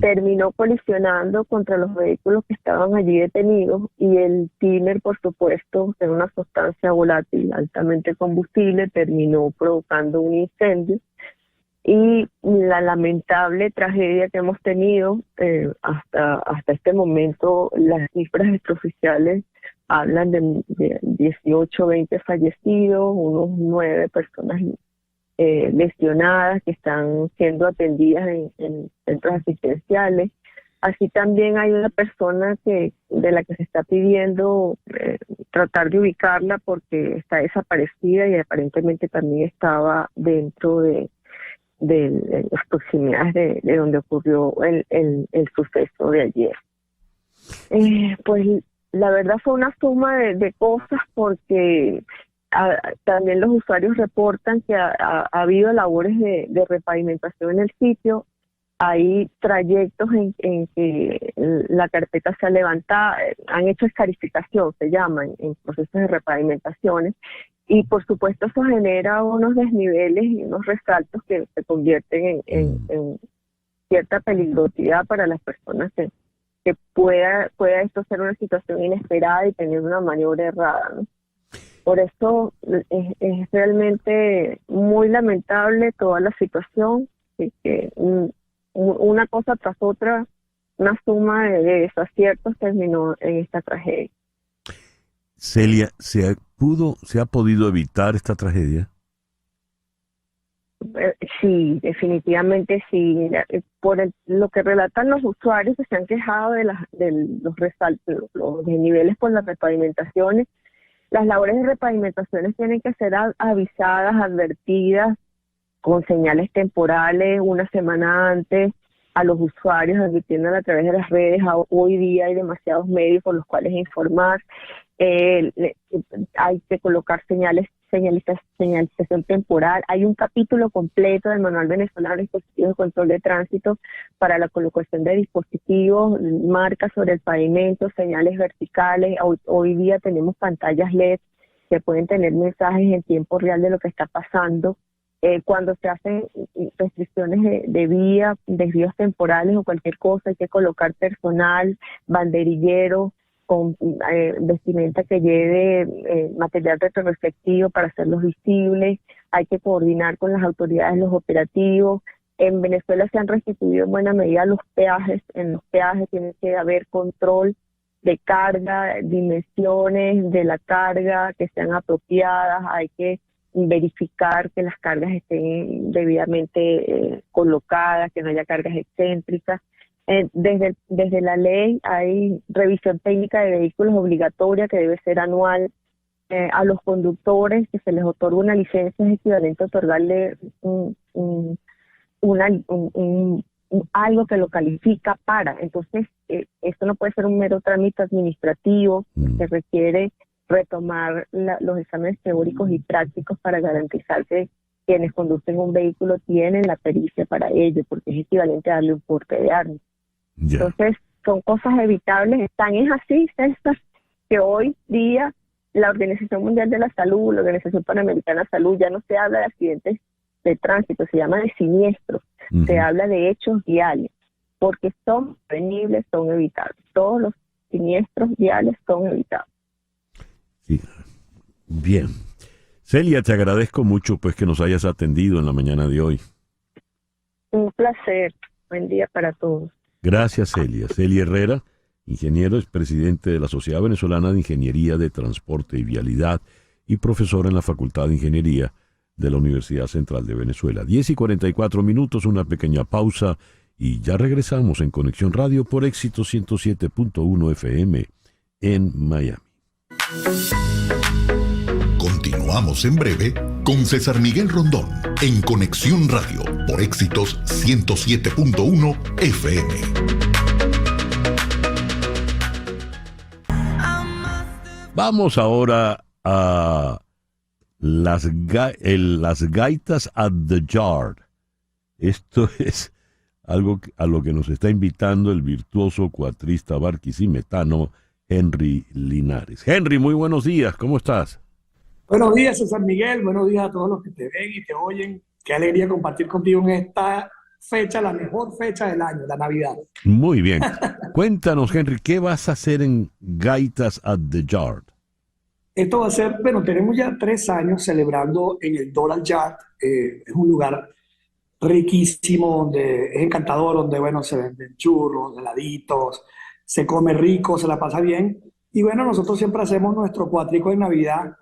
terminó colisionando contra los vehículos que estaban allí detenidos y el thinner, por supuesto, que era una sustancia volátil altamente combustible, terminó provocando un incendio. Y la lamentable tragedia que hemos tenido hasta este momento, las cifras extraoficiales hablan de 18, 20 fallecidos, unos 9 personas lesionadas que están siendo atendidas en centros asistenciales. Así también hay una persona de la que se está pidiendo tratar de ubicarla porque está desaparecida y aparentemente también estaba dentro de las proximidades de donde ocurrió el suceso de ayer. Pues la verdad fue una suma de cosas porque también los usuarios reportan que ha habido labores de repavimentación en el sitio. Hay trayectos en que la carpeta se ha levantado, han hecho escarificación, se llaman, en procesos de repavimentaciones, y por supuesto eso genera unos desniveles y unos resaltos que se convierten en cierta peligrosidad para las personas que pueda esto ser una situación inesperada y tener una maniobra errada, ¿no? Por eso es realmente muy lamentable toda la situación, y que una cosa tras otra, una suma de desaciertos terminó en esta tragedia. Celia, ¿se ha podido evitar esta tragedia? Sí, definitivamente sí. Por lo que relatan los usuarios que se han quejado de los resaltos, los desniveles por las repavimentaciones, las labores de repavimentaciones tienen que ser avisadas, advertidas, con señales temporales una semana antes a los usuarios, advirtiéndolo a través de las redes. Hoy día hay demasiados medios por los cuales informar. Hay que colocar señalización temporal. Hay un capítulo completo del Manual Venezolano de Dispositivos de Control de Tránsito para la colocación de dispositivos, marcas sobre el pavimento, señales verticales. Hoy día tenemos pantallas LED que pueden tener mensajes en tiempo real de lo que está pasando. Cuando se hacen restricciones de vía, desvíos temporales o cualquier cosa, hay que colocar personal, banderillero, con vestimenta que lleve material retroreflectivo para hacerlos visibles. Hay que coordinar con las autoridades los operativos. En Venezuela se han restituido en buena medida los peajes. En los peajes tiene que haber control de carga, dimensiones de la carga que sean apropiadas. Hay que verificar que las cargas estén debidamente colocadas, que no haya cargas excéntricas. Desde la ley hay revisión técnica de vehículos obligatoria que debe ser anual. A los conductores que se les otorga una licencia es equivalente a otorgarle algo que lo califica para. Entonces, esto no puede ser un mero trámite administrativo, se requiere retomar los exámenes teóricos y prácticos para garantizar que quienes conducen un vehículo tienen la pericia para ello, porque es equivalente a darle un porte de armas. Entonces, son cosas evitables. Tan es así, César, que hoy día la Organización Mundial de la Salud, la Organización Panamericana de Salud, ya no se habla de accidentes de tránsito, se llama de siniestros, se habla de hechos viales, porque son prevenibles, son evitables. Todos los siniestros viales son evitables. Sí. Bien. Celia, te agradezco mucho pues que nos hayas atendido en la mañana de hoy. Un placer. Buen día para todos. Gracias, Celia. Celia Herrera, ingeniero, es presidente de la Sociedad Venezolana de Ingeniería de Transporte y Vialidad y profesora en la Facultad de Ingeniería de la Universidad Central de Venezuela. 10:44, una pequeña pausa y ya regresamos en Conexión Radio por Éxito 107.1 FM en Miami. Continuamos en breve con César Miguel Rondón en Conexión Radio por Éxitos 107.1 FM. Vamos ahora a las gaitas at the Yard. Esto es algo a lo que nos está invitando el virtuoso cuatrista barquisimetano Henry Linares. Henry, muy buenos días, ¿cómo estás? Buenos días, César Miguel, buenos días a todos los que te ven y te oyen. Qué alegría compartir contigo en esta fecha, la mejor fecha del año, la Navidad. Muy bien. Cuéntanos, Henry, ¿qué vas a hacer en Gaitas at the Yard? Esto va a ser, bueno, tenemos ya 3 años celebrando en el Doral Yard. Es un lugar riquísimo, donde es encantador, donde, bueno, se venden churros, heladitos, se come rico, se la pasa bien. Y bueno, nosotros siempre hacemos nuestro cuatrico de Navidad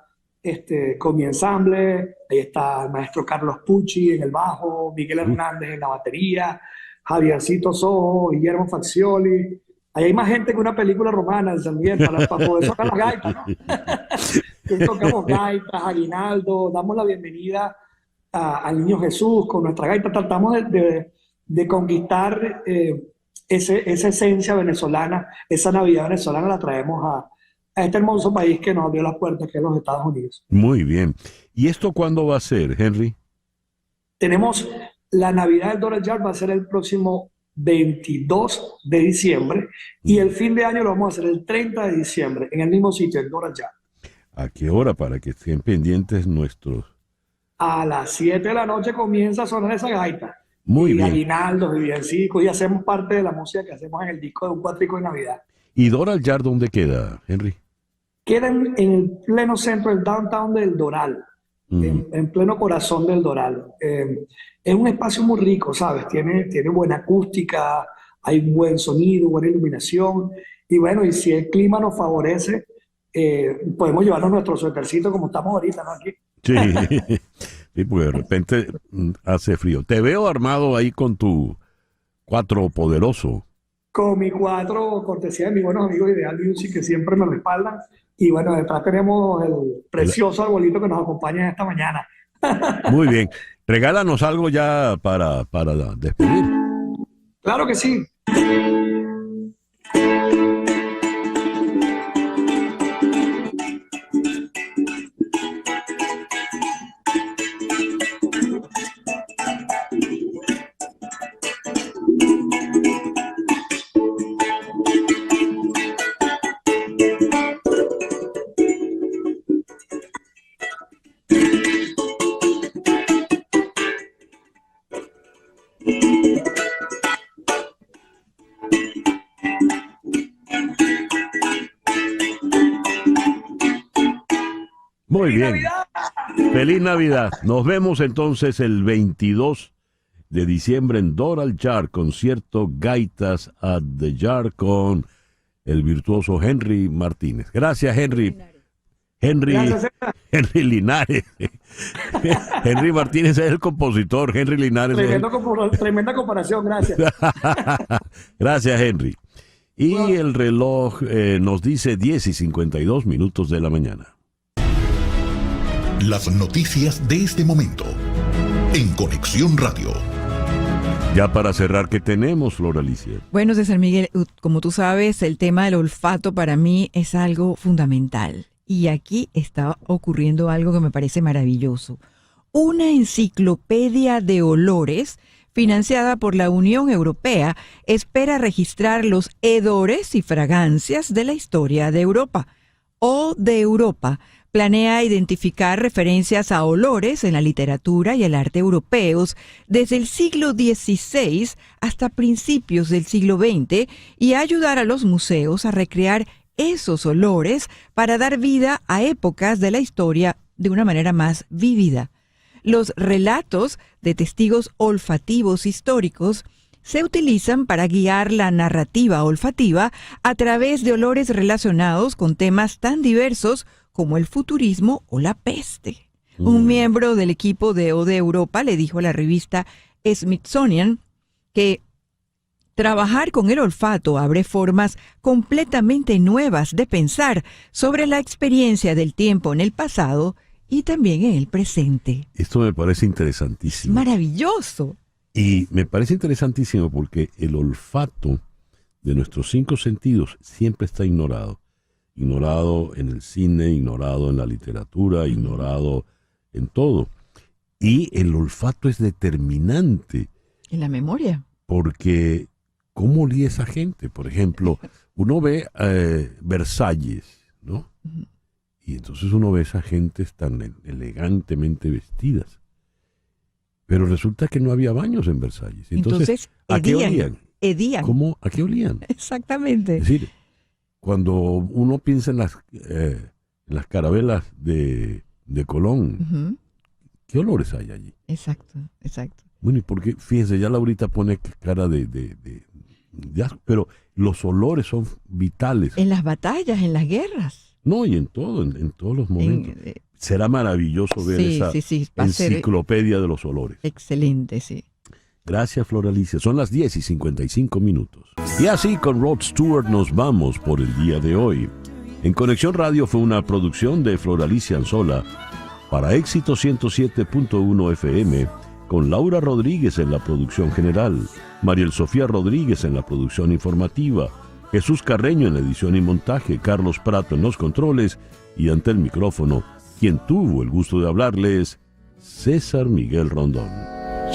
con mi ensamble. Ahí está el maestro Carlos Pucci en el bajo, Miguel Hernández en la batería, Javiercito Sojo, Guillermo Faxioli. Ahí hay más gente que una película romana también para poder tocar las gaitas, ¿no? Entonces tocamos gaitas, aguinaldo, damos la bienvenida al Niño Jesús con nuestra gaita. Tratamos de conquistar esa esencia venezolana, esa Navidad venezolana la traemos a este hermoso país que nos abrió las puertas, que es los Estados Unidos. Muy bien. ¿Y esto cuándo va a ser, Henry? Tenemos la Navidad del Doral Yard, va a ser el próximo 22 de diciembre y el fin de año lo vamos a hacer el 30 de diciembre en el mismo sitio, el Doral Yard. ¿A qué hora? Para que estén pendientes nuestros. A las 7 de la noche comienza a sonar esa gaita. Muy bien. Aguinaldos, villancicos, y hacemos parte de la música que hacemos en el disco de Un Cuatrico de Navidad. ¿Y Doral Yard dónde queda, Henry? Queda en el pleno centro del downtown del Doral, en pleno corazón del Doral. Es un espacio muy rico, ¿sabes? Tiene buena acústica, hay buen sonido, buena iluminación. Y bueno, y si el clima nos favorece, podemos llevarnos nuestro suétercito como estamos ahorita, ¿no? Aquí. Sí, sí, porque de repente hace frío. Te veo armado ahí con tu cuatro poderoso. Con mi cuatro, cortesía de mis buenos amigos de Ideal Music, que siempre me respaldan. Y bueno, detrás tenemos el precioso arbolito que nos acompaña esta mañana. Muy bien. Regálanos algo ya para despedir. Claro que sí. Muy bien. Feliz Navidad. Nos vemos entonces el 22 de diciembre en Doral Yard, concierto Gaitas at the Yard con el virtuoso Henry Martínez. Gracias, Henry. Henry Linares. Henry Martínez es el compositor, Henry Linares Tremenda comparación, gracias. Gracias, Henry. Y el reloj nos dice 10:52 de la mañana. Las noticias de este momento en Conexión Radio. Ya para cerrar, ¿qué tenemos, Flor Alicia? Bueno, César Miguel, como tú sabes, el tema del olfato para mí es algo fundamental. Y aquí está ocurriendo algo que me parece maravilloso. Una enciclopedia de olores financiada por la Unión Europea espera registrar los hedores y fragancias de la historia de Europa. O de Europa planea identificar referencias a olores en la literatura y el arte europeos desde el siglo XVI hasta principios del siglo XX y ayudar a los museos a recrear esos olores para dar vida a épocas de la historia de una manera más vívida. Los relatos de testigos olfativos históricos se utilizan para guiar la narrativa olfativa a través de olores relacionados con temas tan diversos como el futurismo o la peste. Un miembro del equipo de O de Europa le dijo a la revista Smithsonian que trabajar con el olfato abre formas completamente nuevas de pensar sobre la experiencia del tiempo en el pasado y también en el presente. Esto me parece interesantísimo. Maravilloso. Y me parece interesantísimo porque el olfato de nuestros 5 sentidos siempre está ignorado. Ignorado en el cine, ignorado en la literatura, ignorado en todo. Y el olfato es determinante. En la memoria. Porque, ¿cómo olía esa gente? Por ejemplo, uno ve Versalles, ¿no? Y entonces uno ve a esas gentes tan elegantemente vestidas. Pero resulta que no había baños en Versalles. Entonces ¿a qué olían? ¿Cómo? ¿A qué olían? Exactamente. Es decir, cuando uno piensa en las carabelas de Colón, ¿qué olores hay allí? Exacto. Bueno, y porque, fíjense, ya Laurita pone cara de asco, pero los olores son vitales. En las batallas, en las guerras. No, y en todo, en todos los momentos. Será maravilloso ver esa enciclopedia de los olores. Excelente, sí. Gracias, Flor Alicia. Son las 10:55. Y así con Rod Stewart nos vamos por el día de hoy. En Conexión Radio fue una producción de Flor Alicia Anzola para Éxito 107.1 FM, con Laura Rodríguez en la producción general, Mariel Sofía Rodríguez en la producción informativa, Jesús Carreño en la edición y montaje, Carlos Prato en los controles y ante el micrófono, quien tuvo el gusto de hablarles, César Miguel Rondón.